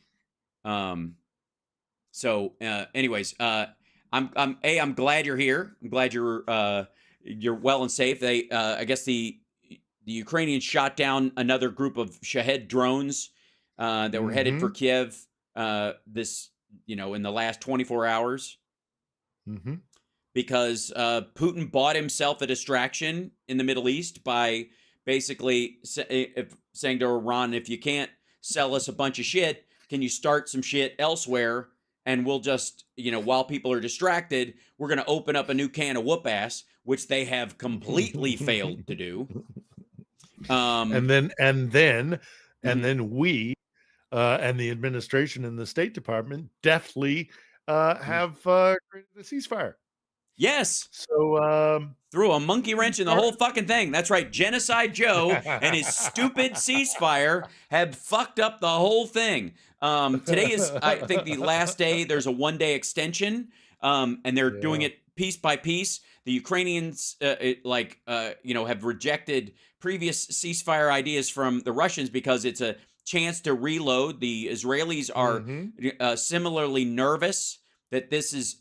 Anyways, I'm glad you're here. I'm glad you're well and safe. I guess the Ukrainians shot down another group of Shahed drones that were headed for Kiev in the last 24 hours. Because Putin bought himself a distraction in the Middle East by basically saying to Iran, if you can't sell us a bunch of shit, can you start some shit elsewhere? And we'll just, while people are distracted, we're going to open up a new can of whoop ass, which they have completely failed to do. And then we and the administration and the State Department deftly have created a ceasefire. Yes. So threw a monkey wrench in the whole fucking thing. That's right. Genocide Joe and his stupid ceasefire have fucked up the whole thing. Today is, I think, the last day. There's a 1-day extension, and they're doing it piece by piece. The Ukrainians, have rejected previous ceasefire ideas from the Russians because it's a chance to reload. The Israelis are similarly nervous that this is,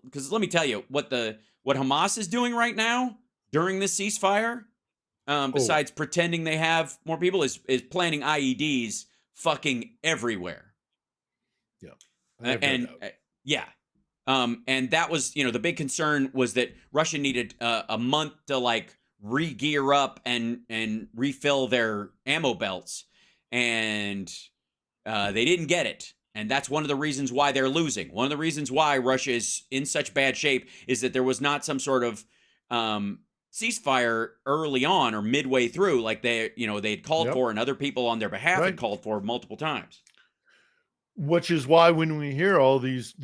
because let me tell you what Hamas is doing right now during this ceasefire, besides pretending they have more people, is planting IEDs fucking everywhere. Yeah. And that was, the big concern was that Russia needed a month to like re-gear up and refill their ammo belts, and they didn't get it. And that's one of the reasons why they're losing. One of the reasons why Russia is in such bad shape is that there was not some sort of ceasefire early on or midway through, like they had called for, and other people on their behalf had called for multiple times. Which is why when we hear all these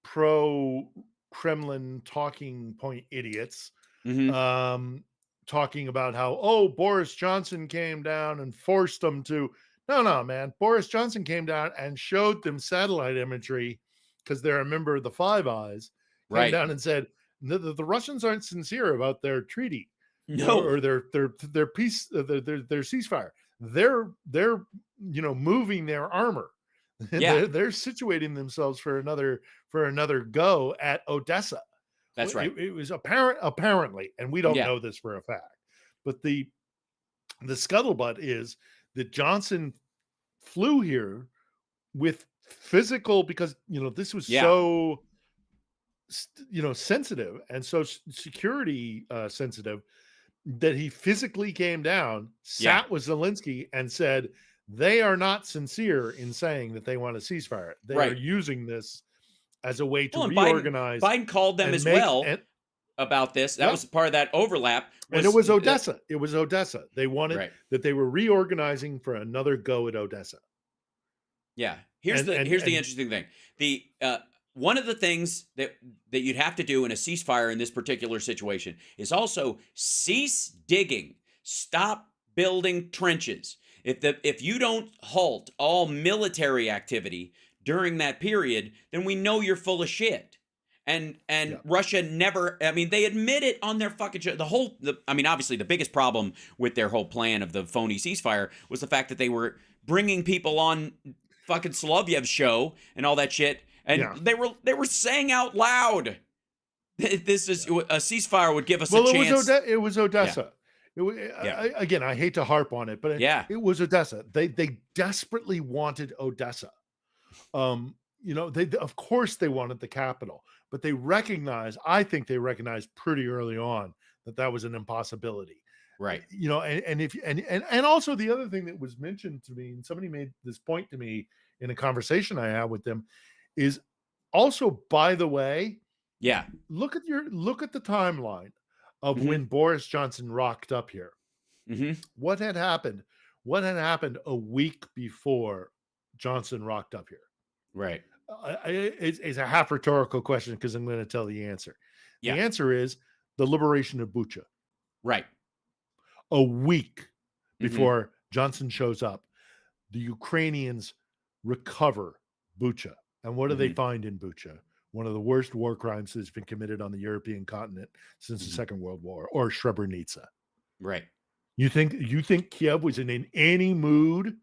pro-Kremlin talking point idiots talking about how, Boris Johnson came down and forced them to. No, man. Boris Johnson came down and showed them satellite imagery because they're a member of the Five Eyes. Came down and said the Russians aren't sincere about their treaty, or their peace, their ceasefire. They're moving their armor. Yeah. they're situating themselves for another go at Odessa. That's right. It was apparently, and we don't know this for a fact, but the scuttlebutt is that Johnson flew here with physical, because this was so sensitive and so security sensitive, that he physically came down, sat with Zelensky, and said they are not sincere in saying that they want a ceasefire. They are using this as a way to reorganize. Biden called them as well about this. That was part of that overlap. And it was Odessa. It was Odessa. They wanted that they were reorganizing for another go at Odessa. Yeah. Here's the interesting thing. The one of the things that you'd have to do in a ceasefire in this particular situation is also cease digging. Stop building trenches. If you don't halt all military activity during that period, then we know you're full of shit. And Russia never, they admit it on their fucking show. Obviously the biggest problem with their whole plan of the phony ceasefire was the fact that they were bringing people on fucking Solovyev's show and all that shit. And they were saying out loud, this is a ceasefire would give us a chance. It was Odessa. Again, I hate to harp on it, but it was Odessa. They desperately wanted Odessa. Of course they wanted the capital, but I think they recognized pretty early on that was an impossibility. Right. And also the other thing that was mentioned to me, and somebody made this point to me in a conversation I had with them, is also, by the way, look at the timeline of when Boris Johnson rocked up here. What had happened a week before Johnson rocked up here? Right. It's a half rhetorical question because I'm going to tell the answer. The answer is the liberation of Bucha. Right. A week before Johnson shows up, the Ukrainians recover Bucha. And what do they find in Bucha? One of the worst war crimes that's been committed on the European continent since the Second World War, or Srebrenica. Right. You think Kiev was in any mood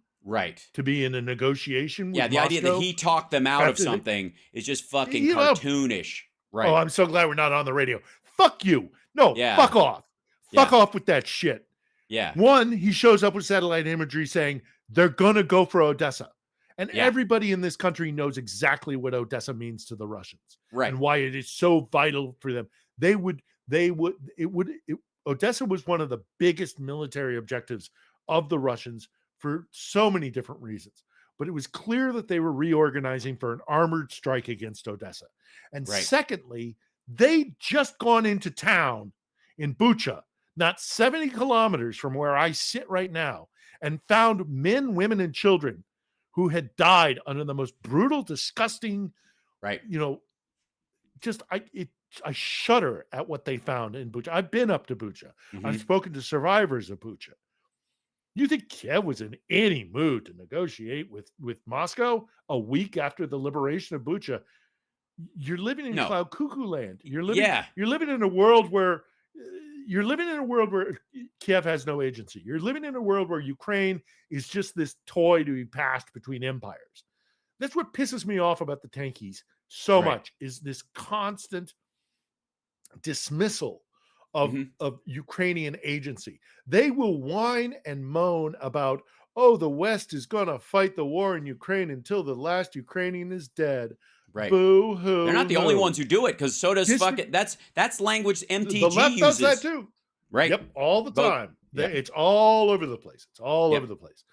to be in a negotiation with the idea that he talked them out of something is just fucking cartoonish. Right. Oh, I'm so glad we're not on the radio. Fuck you. No, fuck off. Fuck off with that shit. Yeah. One, he shows up with satellite imagery saying they're going to go for Odessa. And everybody in this country knows exactly what Odessa means to the Russians. Right. And why it is so vital for them. Odessa was one of the biggest military objectives of the Russians for so many different reasons. But it was clear that they were reorganizing for an armored strike against Odessa. And secondly, they just gone into town in Bucha, not 70 kilometers from where I sit right now, and found men, women, and children who had died under the most brutal, disgusting, I shudder at what they found in Bucha. I've been up to Bucha. I've spoken to survivors of Bucha. You think Kiev was in any mood to negotiate with Moscow a week after the liberation of Bucha? You're living in cloud cuckoo land. You're living in a world where Kiev has no agency. You're living in a world where Ukraine is just this toy to be passed between empires. That's what pisses me off about the tankies so much, is this constant dismissal of Ukrainian agency. They will whine and moan about, the West is going to fight the war in Ukraine until the last Ukrainian is dead. Right. Boo hoo. They're not the only ones who do it, because so does fucking that's language MTG the left uses. does that too. Right. Yep, all the Both. time. Yep. It's all over the place. It's all Yep. over the place.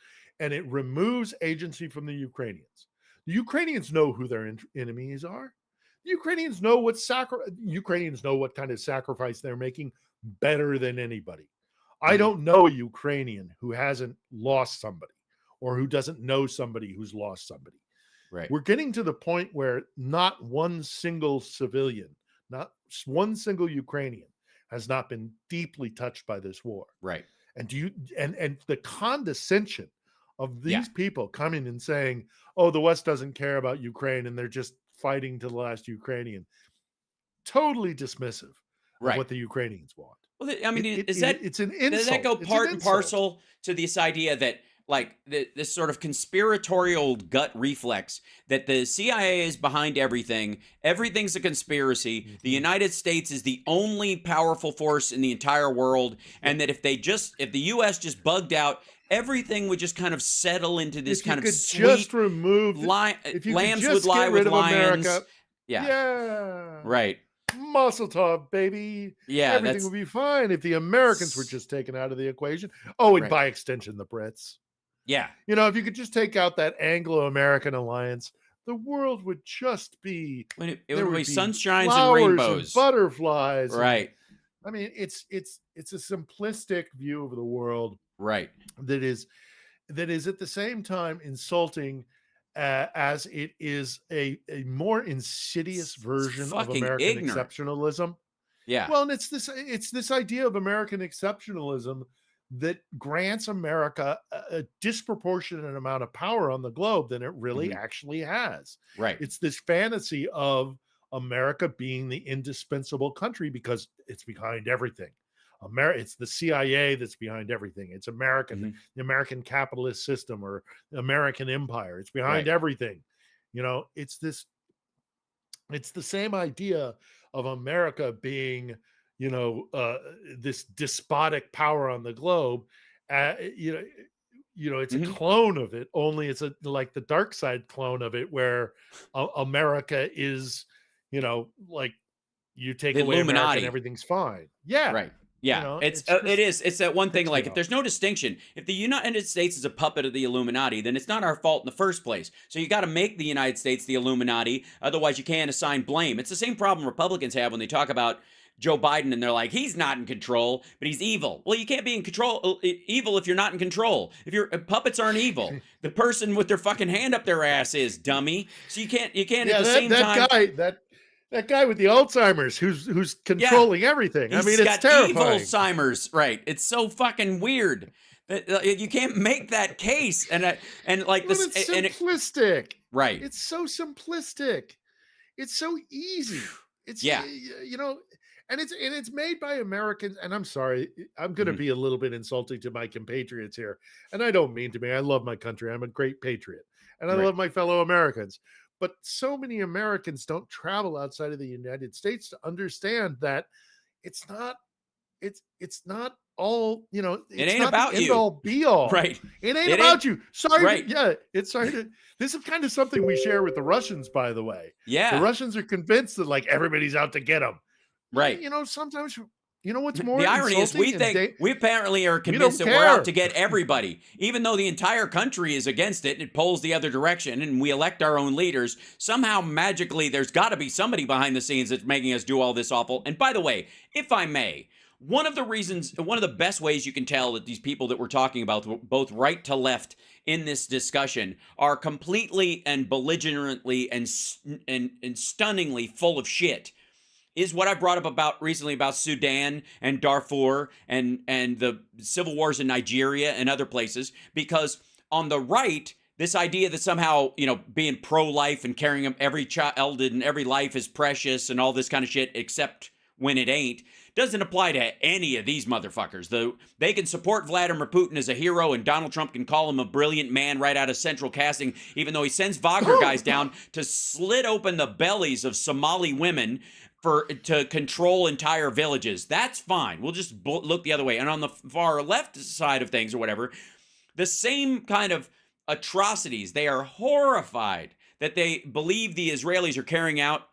And it removes agency from the Ukrainians. The Ukrainians know who their enemies are. The Ukrainians know what kind of sacrifice they're making better than anybody. I don't know a Ukrainian who hasn't lost somebody or who doesn't know somebody who's lost somebody. Right. We're getting to the point where not one single civilian, not one single Ukrainian has not been deeply touched by this war. Right. And and the condescension of these people coming and saying, "Oh, the West doesn't care about Ukraine and they're just fighting to the last Ukrainian." Totally dismissive of what the Ukrainians want. Well, I mean, it's an insult. Does that go part and parcel to this idea that, like, this sort of conspiratorial gut reflex that the CIA is behind everything, everything's a conspiracy, the United States is the only powerful force in the entire world, and that if the U.S. just bugged out, everything would just kind of settle into this kind of sweet, just remove lambs would lie with lions. America, Right. Muscle top, baby. Yeah, everything would be fine if the Americans were just taken out of the equation. Oh, and by extension, the Brits. Yeah. You know, if you could just take out that Anglo-American alliance, the world would just be it would be sunshines and rainbows, and butterflies. Right. I mean, it's a simplistic view of the world. Right. That is at the same time insulting as it is a more insidious version of American exceptionalism. Yeah. Well, and it's this idea of American exceptionalism that grants America a disproportionate amount of power on the globe than it really actually has. Right. It's this fantasy of America being the indispensable country because it's behind everything. It's the CIA that's behind everything. It's the American capitalist system or the American empire. It's behind everything. You know, it's the same idea of America being, this despotic power on the globe. It's a clone of it, only it's like the dark side clone of it, where America is, like you take away America and everything's fine. Yeah. Right. Yeah, it's that one thing, like, if there's no distinction, if the United States is a puppet of the Illuminati, then it's not our fault in the first place. So you got to make the United States the Illuminati, otherwise you can't assign blame. It's the same problem Republicans have when they talk about Joe Biden and they're like, he's not in control, but he's evil. Well, you can't be in control, evil if you're not in control. Puppets aren't evil. The person with their fucking hand up their ass is, dummy. So you can't at the same time. That guy with the Alzheimer's who's controlling everything. I mean, it's terrifying. Evil Alzheimer's, right? It's so fucking weird that you can't make that case. And like this, it's simplistic, right? It's so simplistic. It's so easy. It's and it's made by Americans. And I'm sorry, I'm going to be a little bit insulting to my compatriots here, and I don't mean to be. I love my country. I'm a great patriot, and I love my fellow Americans. But so many Americans don't travel outside of the United States to understand that it's not all, it ain't about you. All be all. Right. It ain't about you. Sorry. This is kind of something we share with the Russians, by the way. Yeah. The Russians are convinced that like everybody's out to get them. Right. Sometimes what's more the irony is we apparently are convinced that we're out to get everybody, even though the entire country is against it and it pulls the other direction and we elect our own leaders. Somehow magically there's got to be somebody behind the scenes that's making us do all this awful. And by the way, if I may, one of the best ways you can tell that these people that we're talking about, both right to left in this discussion, are completely and belligerently and stunningly full of shit, is what I brought up recently about Sudan and Darfur and the civil wars in Nigeria and other places. Because on the right, this idea that somehow, being pro-life and caring every child and every life is precious and all this kind of shit, except when it ain't, doesn't apply to any of these motherfuckers. They can support Vladimir Putin as a hero, and Donald Trump can call him a brilliant man right out of central casting, even though he sends Wagner guys down to slit open the bellies of Somali women to control entire villages. That's fine. We'll just look the other way. And on the far left side of things or whatever, the same kind of atrocities. They are horrified that they believe the Israelis are carrying out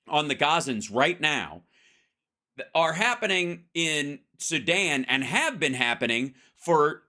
on the Gazans right now are happening in Sudan and have been happening for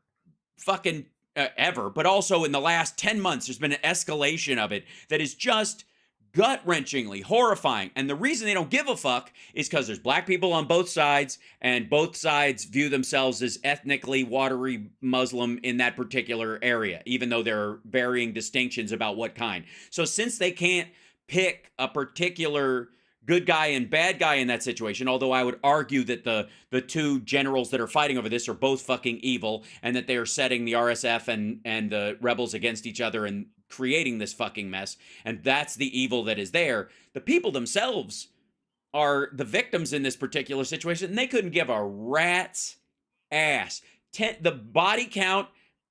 fucking ever, but also in the last 10 months, there's been an escalation of it that is just gut-wrenchingly horrifying. And the reason they don't give a fuck is because there's black people on both sides, and both sides view themselves as ethnically watery Muslim in that particular area, even though there are varying distinctions about what kind. So since they can't pick a particular good guy and bad guy in that situation, although I would argue that the two generals that are fighting over this are both fucking evil, and that they are setting the RSF and the rebels against each other and creating this fucking mess, and that's the evil that is there. The people themselves are the victims in this particular situation, and they couldn't give a rat's ass. The body count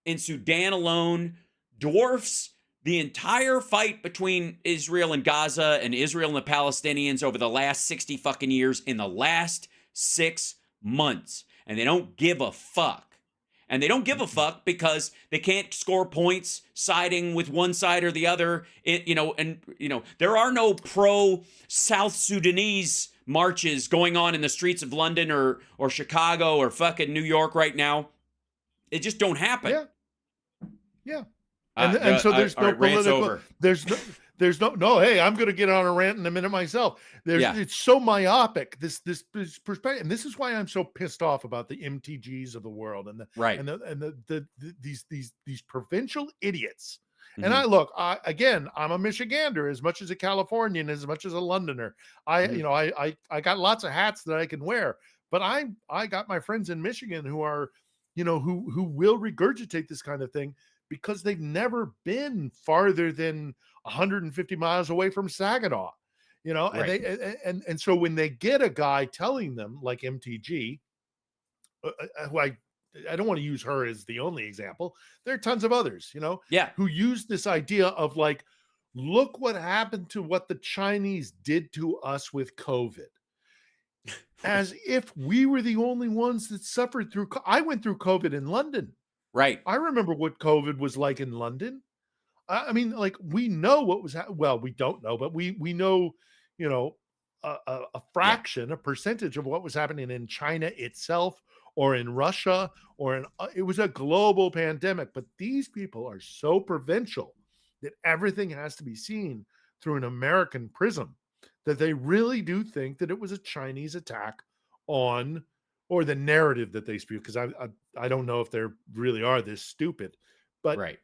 in Sudan alone dwarfs the entire fight between Israel and Gaza and Israel and the Palestinians over the last 60 fucking years in the last 6 months. And they don't give a fuck. And they don't give a fuck because they can't score points siding with one side or the other. There are no pro-South Sudanese marches going on in the streets of London or Chicago or fucking New York right now. It just don't happen. Yeah. And so there's no political, there's no, hey, I'm going to get on a rant in a minute myself. It's so myopic, this perspective. And this is why I'm so pissed off about the MTGs of the world and these provincial idiots. Mm-hmm. And I'm a Michigander as much as a Californian, as much as a Londoner. I got lots of hats that I can wear, but I got my friends in Michigan who are, who will regurgitate this kind of thing, because they've never been farther than 150 miles away from Saginaw, right. And so when they get a guy telling them, like MTG, who I don't want to use her as the only example, there are tons of others, who use this idea of like, look what happened to what the Chinese did to us with COVID. As if we were the only ones that suffered through. I went through COVID in London. Right. I remember what COVID was like in London. I mean, like, we know what was, well, we don't know, but we know, a fraction, a percentage of what was happening in China itself, or in Russia, or it was a global pandemic. But these people are so provincial that everything has to be seen through an American prism, that they really do think that it was a Chinese attack on, or the narrative that they spew, because I don't know if they really are this stupid, but right.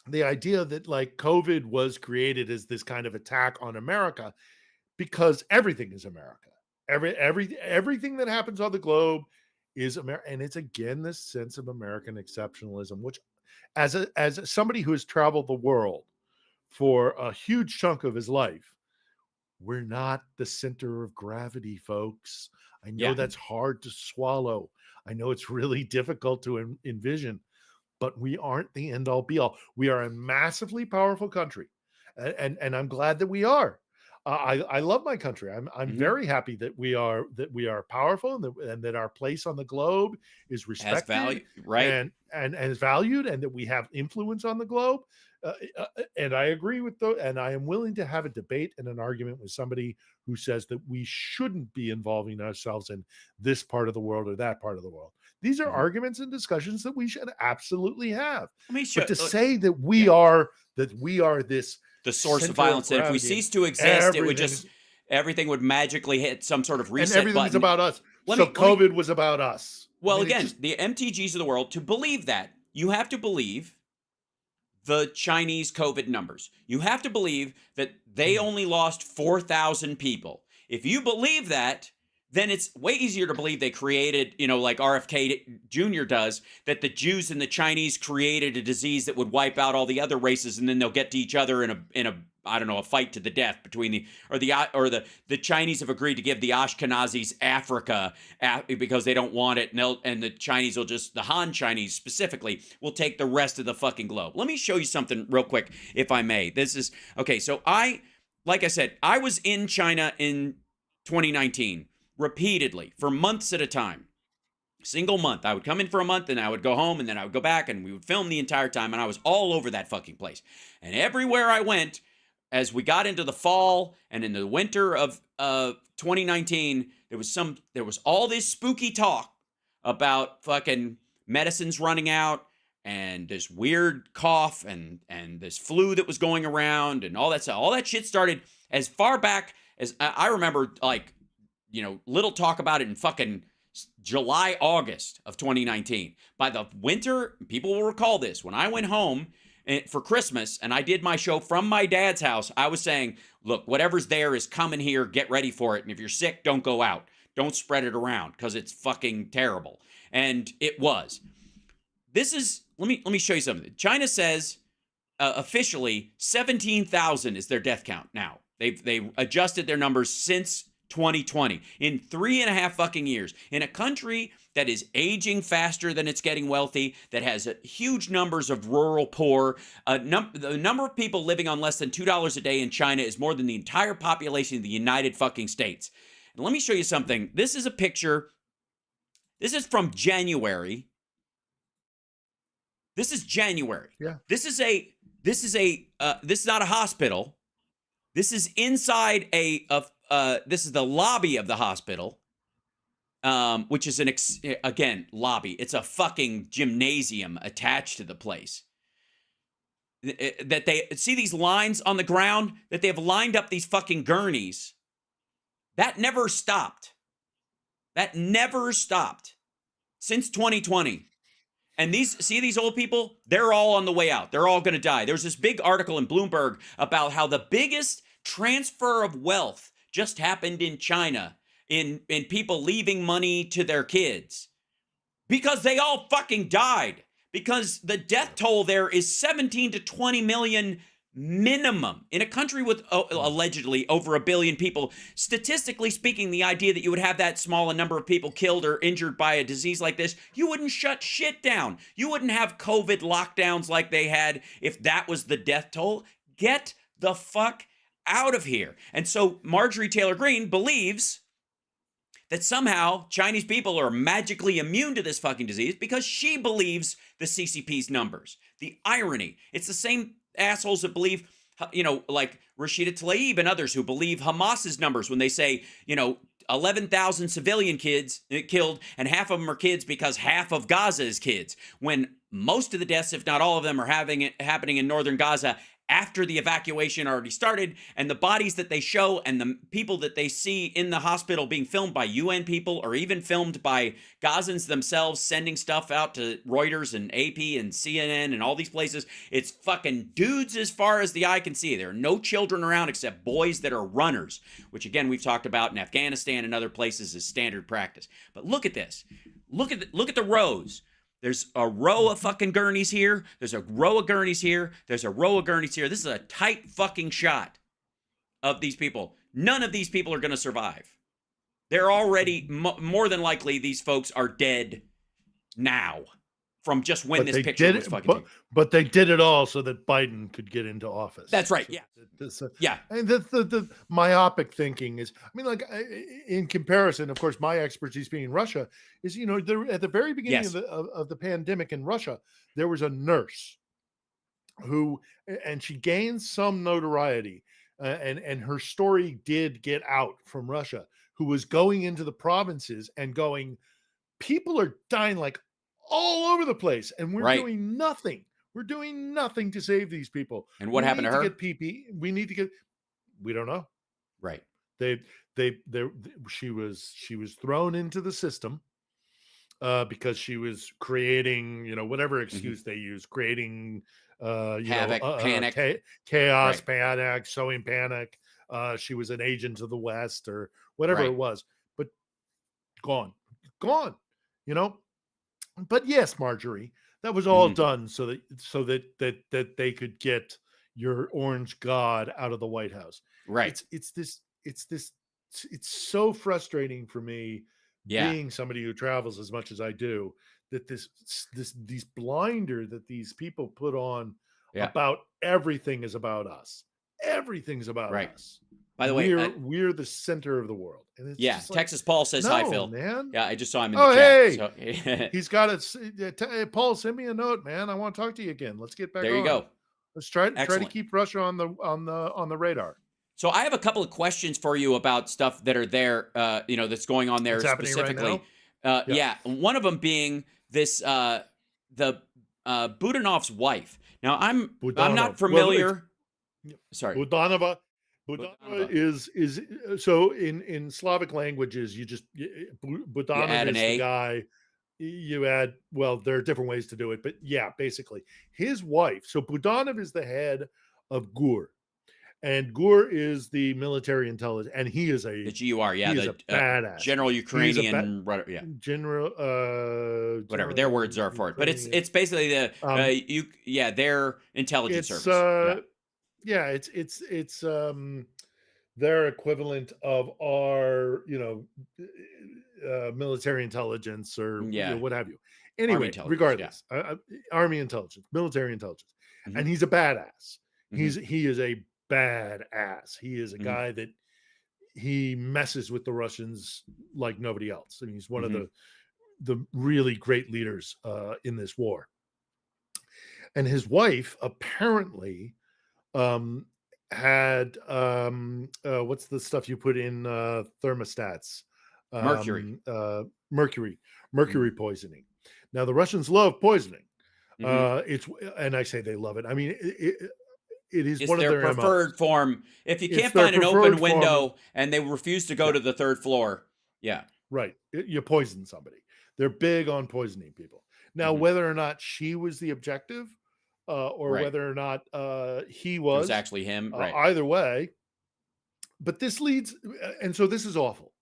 The idea that like COVID was created as this kind of attack on America, because everything is America. Everything that happens on the globe is America, and it's again this sense of American exceptionalism, which, as somebody who has traveled the world for a huge chunk of his life, we're not the center of gravity, folks. I know that's hard to swallow. I know it's really difficult to envision, but we aren't the end all be all. We are a massively powerful country, and I'm glad that we are. I love my country. I'm mm-hmm. very happy that we are powerful, and that our place on the globe is respected, value, right, and is valued, and that we have influence on the globe. And I agree with and I am willing to have a debate and an argument with somebody who says that we shouldn't be involving ourselves in this part of the world or that part of the world. These are mm-hmm. arguments and discussions that we should absolutely have. But to say that we are this the source of violence, and if we cease to exist, it would just everything would magically hit some sort of reset and everything button. Is about us. COVID was about us. Well, again, the MTGs of the world, to believe that, you have to believe the Chinese COVID numbers. You have to believe that they only lost 4,000 people. If you believe that, then it's way easier to believe they created, like RFK Jr. does, that the Jews and the Chinese created a disease that would wipe out all the other races, and then they'll get to each other in a I don't know, a fight to the death between the Chinese have agreed to give the Ashkenazis Africa because they don't want it, and the Chinese will the Han Chinese specifically will take the rest of the fucking globe. Let me show you something real quick, if I may. This is okay. So like I said, I was in China in 2019 repeatedly for months at a time. Single month. I would come in for a month and I would go home and then I would go back and we would film the entire time, and I was all over that fucking place. And everywhere I went, as we got into the fall and in the winter of 2019, there was all this spooky talk about fucking medicines running out and this weird cough and this flu that was going around and all that stuff. All that shit started as far back as I remember, like, you know, little talk about it in fucking July, August of 2019. By the winter, people will recall this. When I went home for Christmas and I did my show from my dad's house, I was saying, look, whatever's there is coming here. Get ready for it. And if you're sick, don't go out. Don't spread it around because it's fucking terrible. And it was. This is, let me show you something. China says officially 17,000 is their death count now. They've adjusted their numbers since 2020 in 3.5 fucking years, in a country that is aging faster than it's getting wealthy, that has huge numbers of rural poor. The number of people living on less than $2 a day in China is more than the entire population of the United fucking States. And let me show you something. This is a picture. This is from January. This is January. Yeah. This is not a hospital. This is inside this is the lobby of the hospital, which is again, lobby. It's a fucking gymnasium attached to the place. That they see these lines on the ground, that they have lined up these fucking gurneys. That never stopped. That never stopped since 2020. And these old people, they're all on the way out. They're all going to die. There's this big article in Bloomberg about how the biggest transfer of wealth just happened in China, in people leaving money to their kids because they all fucking died, because the death toll there is 17 to 20 million minimum in a country with allegedly over 1 billion people. Statistically speaking, the idea that you would have that small a number of people killed or injured by a disease like this, you wouldn't shut shit down. You wouldn't have COVID lockdowns like they had if that was the death toll. Get the fuck out of here. And so Marjorie Taylor Greene believes that somehow Chinese people are magically immune to this fucking disease because she believes the CCP's numbers. The irony. It's the same assholes that believe, you know, like Rashida Tlaib and others who believe Hamas's numbers when they say, you know, 11,000 civilian kids killed and half of them are kids because half of Gaza is kids, when most of the deaths, if not all of them, are happening in northern Gaza after the evacuation already started, and the bodies that they show and the people that they see in the hospital being filmed by UN people or even filmed by Gazans themselves sending stuff out to Reuters and AP and CNN and all these places, it's fucking dudes as far as the eye can see. There are no children around except boys that are runners, which again we've talked about in Afghanistan and other places as standard practice. But look at this. Look at the rows. There's a row of fucking gurneys here. There's a row of gurneys here. There's a row of gurneys here. This is a tight fucking shot of these people. None of these people are going to survive. They're already, more than likely, these folks are dead now from just when this picture was fucking taken. But they did it all so that Biden could get into office. That's right. Yeah. Yeah. And the myopic thinking is, I mean, like in comparison, of course, my expertise being in Russia is, you know, at the very beginning of the pandemic in Russia, there was a nurse who, and she gained some notoriety, and her story did get out from Russia, who was going into the provinces and going, people are dying like all over the place, and we're doing nothing. We're doing nothing to save these people. And what happened to her? Get PPE. We need to get. We don't know. Right. She was thrown into the system because she was creating, you know, whatever excuse they use, creating havoc, panic, chaos, panic, sowing panic. She was an agent of the West or whatever it was, but gone, you know. But yes, Marjorie, that was all done so that they could get your orange god out of the White House. Right. It's so frustrating for me, being somebody who travels as much as I do, that these blinder that these people put on about everything is about us. Everything's about us. By the way, we're the center of the world. And it's just like, Texas Paul says hi, Phil. Man. Yeah, I just saw him in the chat. Hey, he's got it. Paul, send me a note, man. I want to talk to you again. Let's get back. There you go. Let's try to Excellent. keep Russia on the radar. So I have a couple of questions for you about stuff that are there, that's going on there What's happening right specifically. now? Yeah, one of them being this, the Budanov's wife. Now I'm Budanov. not familiar. Sorry, Budanova. Budanova. is so in Slavic languages, Budanov add an is A? the guy. You add, well, there are different ways to do it, but yeah, basically his wife. So Budanov is the head of GUR, and GUR is the military intelligence, and he is The GUR, yeah, a badass General Ukrainian, yeah, general. whatever their words are for it, but it's basically the their intelligence service. It's their equivalent of our military intelligence or what have you. Anyway, regardless, Army intelligence, military intelligence, and he's a badass. He is a badass. He is a guy that he messes with the Russians like nobody else. I mean, he's one of the really great leaders in this war. And his wife apparently had what's the stuff you put in thermostats? Mercury poisoning. Now the Russians love poisoning. And I say they love it. I mean, it is one of their preferred form. If you can't find an open window and they refuse to go to the third floor, right, you poison somebody. They're big on poisoning people. Now, whether or not she was the objective, or whether or not he was, it was actually him, right? Either way, but this leads, and so this is awful.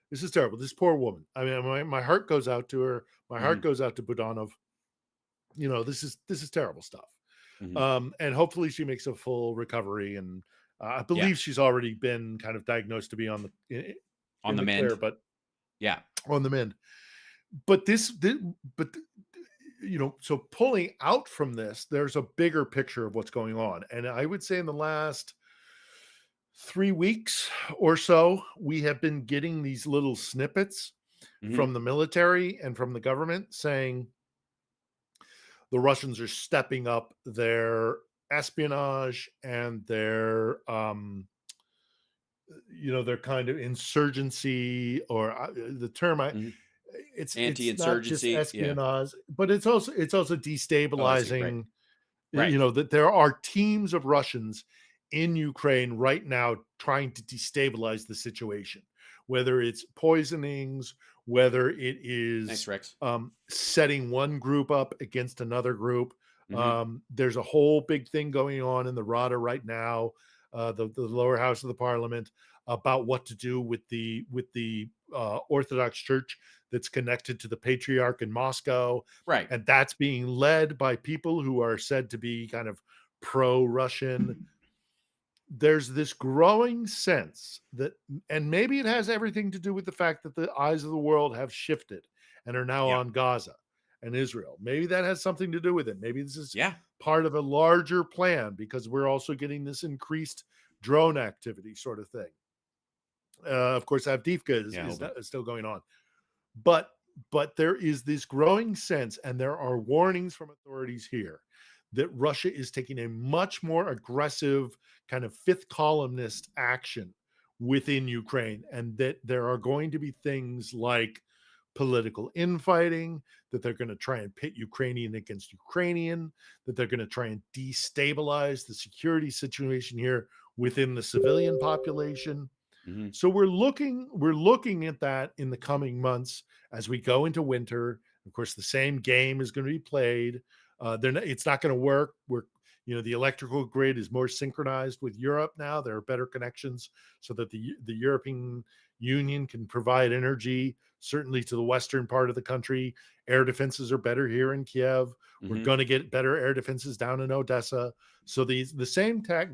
This is terrible. This poor woman. I mean, my heart goes out to her. My heart goes out to Budanov. This is terrible stuff. And hopefully she makes a full recovery. And I believe she's already been kind of diagnosed to be on the mend. Clear, but on the mend. But so pulling out from this, there's a bigger picture of what's going on. And I would say in the last 3 weeks or so, we have been getting these little snippets from the military and from the government saying the Russians are stepping up their espionage and their their kind of insurgency, or the term it's anti-insurgency, not just espionage, but it's also destabilizing. Right. That there are teams of Russians in Ukraine right now trying to destabilize the situation, whether it's poisonings, whether it is Thanks, Rex. Setting one group up against another group. There's a whole big thing going on in the Rada right now, the lower house of the parliament, about what to do with the Orthodox Church that's connected to the Patriarch in Moscow. Right. And that's being led by people who are said to be kind of pro-Russian. There's this growing sense that, and maybe it has everything to do with the fact that the eyes of the world have shifted and are now on Gaza and Israel. Maybe that has something to do with it. Maybe this is part of a larger plan, because we're also getting this increased drone activity sort of thing. Of course, Avdiivka is still going on. But there is this growing sense, and there are warnings from authorities here, that Russia is taking a much more aggressive kind of fifth columnist action within Ukraine, and that there are going to be things like political infighting, that they're going to try and pit Ukrainian against Ukrainian, that they're going to try and destabilize the security situation here within the civilian population. So we're looking at that in the coming months as we go into winter. Of course, the same game is going to be played. It's not going to work. The electrical grid is more synchronized with Europe now. There are better connections so that the European Union can provide energy, certainly to the western part of the country. Air defenses are better here in Kiev. We're going to get better air defenses down in Odessa. So the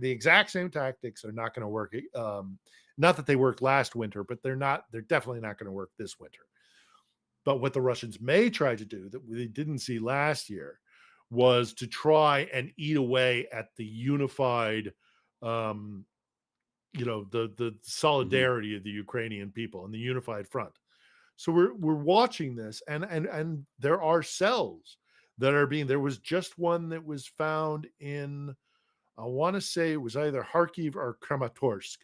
exact same tactics are not going to work. Not that they worked last winter, but they're definitely not going to work this winter. But what the Russians may try to do that we didn't see last year was to try and eat away at the unified, the solidarity of the Ukrainian people and the unified front. So we're watching this, and there are cells that are there was just one that was found in I want to say it was either Kharkiv or Kramatorsk,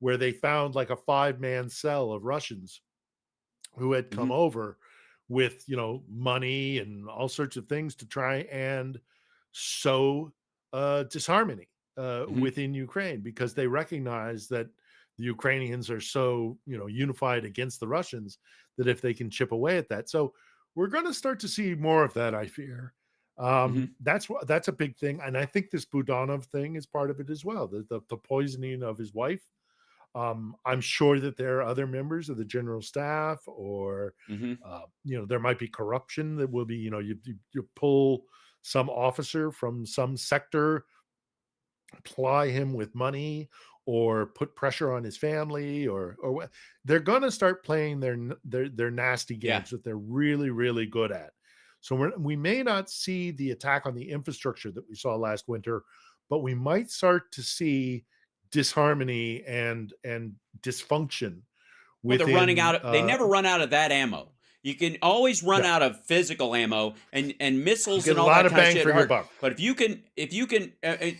where they found like a 5-man cell of Russians who had come over with, money and all sorts of things to try and sow disharmony within Ukraine, because they recognize that the Ukrainians are so, unified against the Russians, that if they can chip away at that. So we're going to start to see more of that, I fear. That's a big thing. And I think this Budanov thing is part of it as well. The poisoning of his wife. I'm sure that there are other members of the general staff, or there might be corruption that will be, you pull some officer from some sector, ply him with money, or put pressure on his family, or they're going to start playing their nasty games that they're really, really good at. So we may not see the attack on the infrastructure that we saw last winter, but we might start to see disharmony and dysfunction. Well, they're running out of, they never run out of that ammo. You can always run out of physical ammo and missiles and all that kind of shit. For your buck. But if you can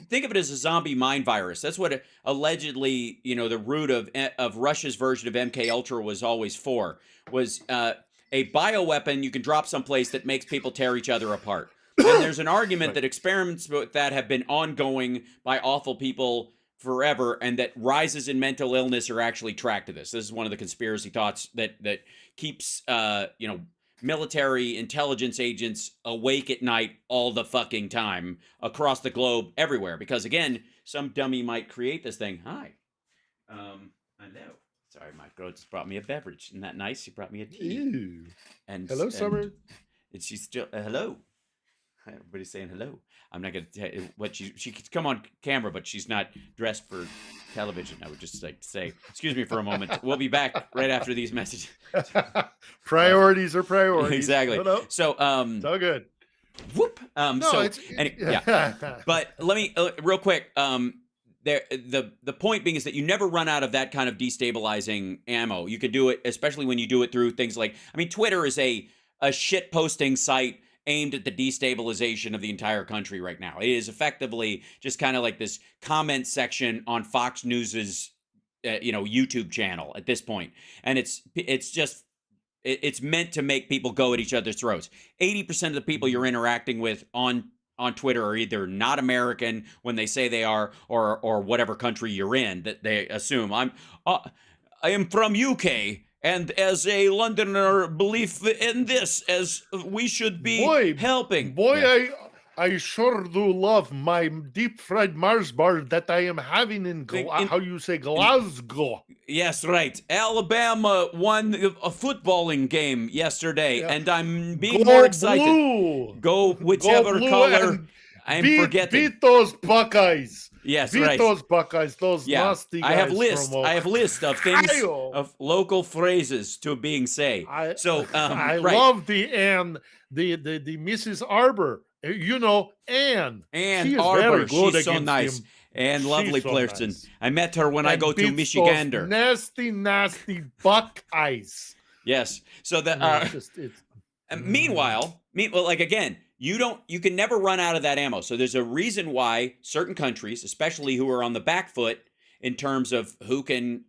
think of it as a zombie mind virus, that's what allegedly, the root of Russia's version of MK Ultra was always for, was a bioweapon you can drop someplace that makes people tear each other apart. And there's an argument that experiments with that have been ongoing by awful people forever, and that rises in mental illness are actually tracked to this. This is one of the conspiracy thoughts that keeps military intelligence agents awake at night all the fucking time across the globe, everywhere. Because again, some dummy might create this thing. Hi, I know. Sorry, my girl just brought me a beverage. Isn't that nice? She brought me a tea. Ew. And hello, Summer. And she's still hello. Everybody's saying hello. I'm not going to tell you what she could come on camera, but she's not dressed for television. I would just like to say, excuse me for a moment. We'll be back right after these messages. Priorities are priorities. Exactly. No. So, so good. Whoop. But let me real quick. The point being is that you never run out of that kind of destabilizing ammo. You can do it, especially when you do it through things like, Twitter is a shit posting site aimed at the destabilization of the entire country right now. It is effectively just kind of like this comment section on Fox News's, YouTube channel at this point. And it's meant to make people go at each other's throats. 80% of the people you're interacting with on Twitter are either not American when they say they are, or whatever country you're in that they assume. I am from UK. And as a Londoner, belief in this, as we should be helping. I sure do love my deep fried Mars bar that I am having in Glasgow. Yes, right. Alabama won a footballing game yesterday, and I'm being more excited. Blue. Go whichever color. I'm forgetting. Beat those Buckeyes. Yes, beat right. those Buckeyes. Those nasty guys. I have list of things of local phrases to being say. I love the Mrs. Arbor. Anne. Anne Arbor. She's so nice. And lovely person. Nice. I met her when I go to Michigander. Nasty Buckeyes. Yes. So meanwhile, again, you can never run out of that ammo. So there's a reason why certain countries, especially who are on the back foot in terms of who can,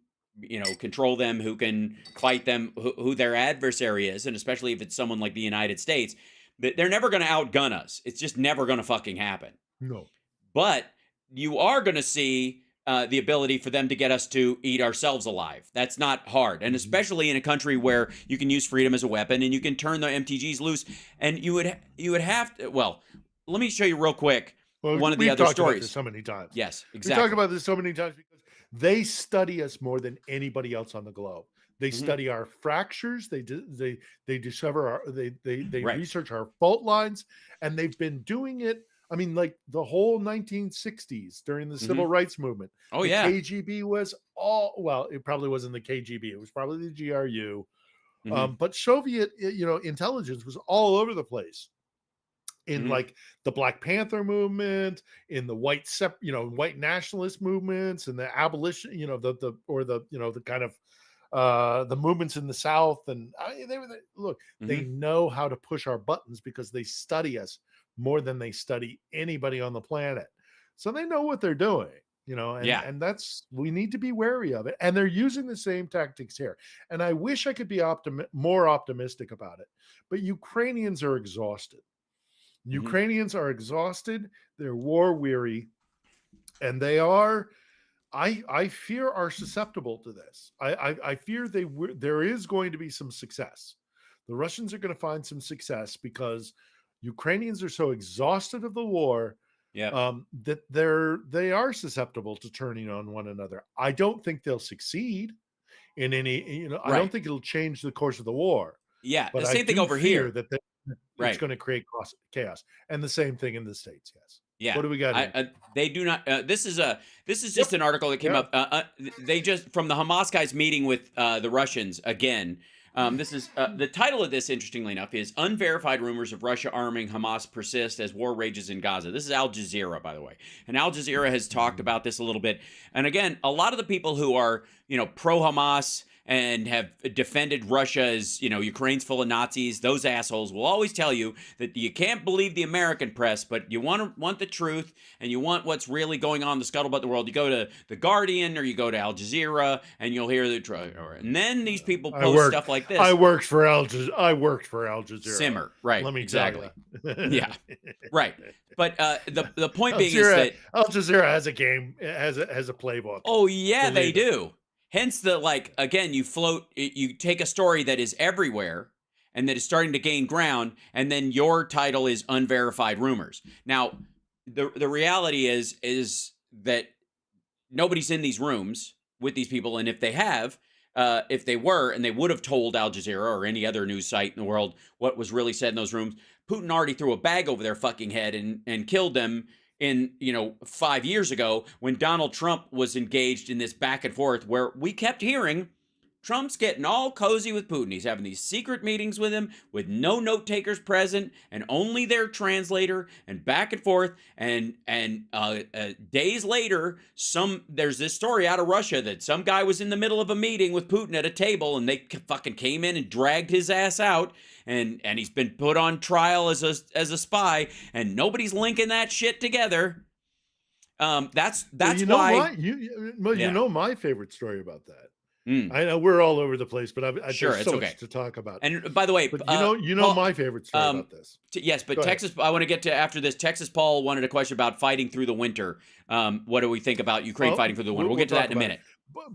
control them, who can fight them, who their adversary is, and especially if it's someone like the United States, they're never going to outgun us. It's just never going to fucking happen. No. But you are going to see the ability for them to get us to eat ourselves alive. That's not hard. And especially in a country where you can use freedom as a weapon and you can turn the MTGs loose. And you would have to, well, let me show you real quick one of the other stories. We've talked about this so many times. Yes, exactly. We talk about this so many times because they study us more than anybody else on the globe. They study our fractures. They discover they research our fault lines, and they've been doing it. Like the whole 1960s during the civil rights movement. Oh, the KGB was it probably wasn't the KGB. It was probably the GRU. But Soviet, intelligence was all over the place. In like the Black Panther movement, in the white nationalist movements, and the abolition, the kind of the movements in the South. And they know how to push our buttons because they study us more than they study anybody on the planet. So they know what they're doing, and that's, we need to be wary of it. And they're using the same tactics here. And I wish I could be more optimistic about it, but Ukrainians are exhausted. Ukrainians are exhausted. They're war weary, and they are, I fear, are susceptible to this. I fear there is going to be some success. The Russians are going to find some success because Ukrainians are so exhausted of the war that they are susceptible to turning on one another. I don't think they'll succeed in any, I don't think it'll change the course of the war. Yeah, but the same thing over here. That it's going to create chaos, and the same thing in the States. Yes. Yeah. What do we got? They do not. This is just an article that came up. They just, from the Hamas guys meeting with the Russians again. This is the title of this, interestingly enough, is "Unverified Rumors of Russia Arming Hamas Persist as War Rages in Gaza." This is Al Jazeera, by the way, and Al Jazeera has talked about this a little bit. And again, a lot of the people who are pro Hamas and have defended Russia as, Ukraine's full of Nazis, those assholes will always tell you that you can't believe the American press, but you want the truth and you want what's really going on in the scuttlebutt of the world. You go to The Guardian or you go to Al Jazeera and you'll hear the truth. And then these people post stuff like this. I worked for Al Jazeera. Simmer, right? Let me exactly. Tell yeah, right. But the point being is that Al Jazeera has a game, has a playbook. Oh yeah, they do. Hence the, again, you take a story that is everywhere and that is starting to gain ground, and then your title is unverified rumors. Now, the reality is that nobody's in these rooms with these people, and if they have, if they were, and they would have told Al Jazeera or any other news site in the world what was really said in those rooms, Putin already threw a bag over their fucking head and killed them in 5 years ago, when Donald Trump was engaged in this back and forth where we kept hearing Trump's getting all cozy with Putin. He's having these secret meetings with him with no note takers present and only their translator, and back and forth. And days later, there's this story out of Russia that some guy was in the middle of a meeting with Putin at a table, and they fucking came in and dragged his ass out. And he's been put on trial as a spy, and nobody's linking that shit together. That's why. You know my favorite story about that. I know we're all over the place, but there's so much to talk about. And by the way, but Paul, my favorite story about this. Yes, but Texas. I want to get to after this. Texas Paul wanted a question about fighting through the winter. What do we think about Ukraine fighting through the winter? We'll get to that in a minute.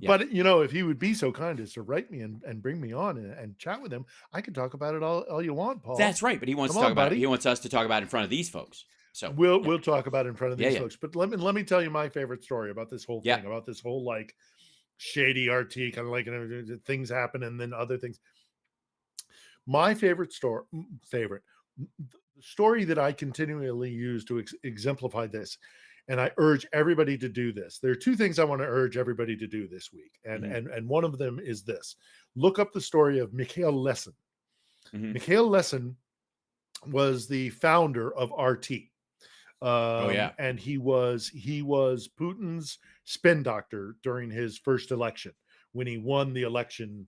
But if he would be so kind as to write me and bring me on and chat with him, I can talk about it all you want, Paul. That's right, but he wants to talk about it. He wants us to talk about it in front of these folks. So we'll talk about it in front of these folks. But let me tell you my favorite story about this whole thing, about this whole shady RT kind of things happen and then other things. My favorite story that I continually use to exemplify this, and I urge everybody to do this. There are two things I want to urge everybody to do this week, and one of them is this: look up the story of Mikhail Lesin. Mikhail Lesin was the founder of RT. And he was Putin's spin doctor during his first election when he won the election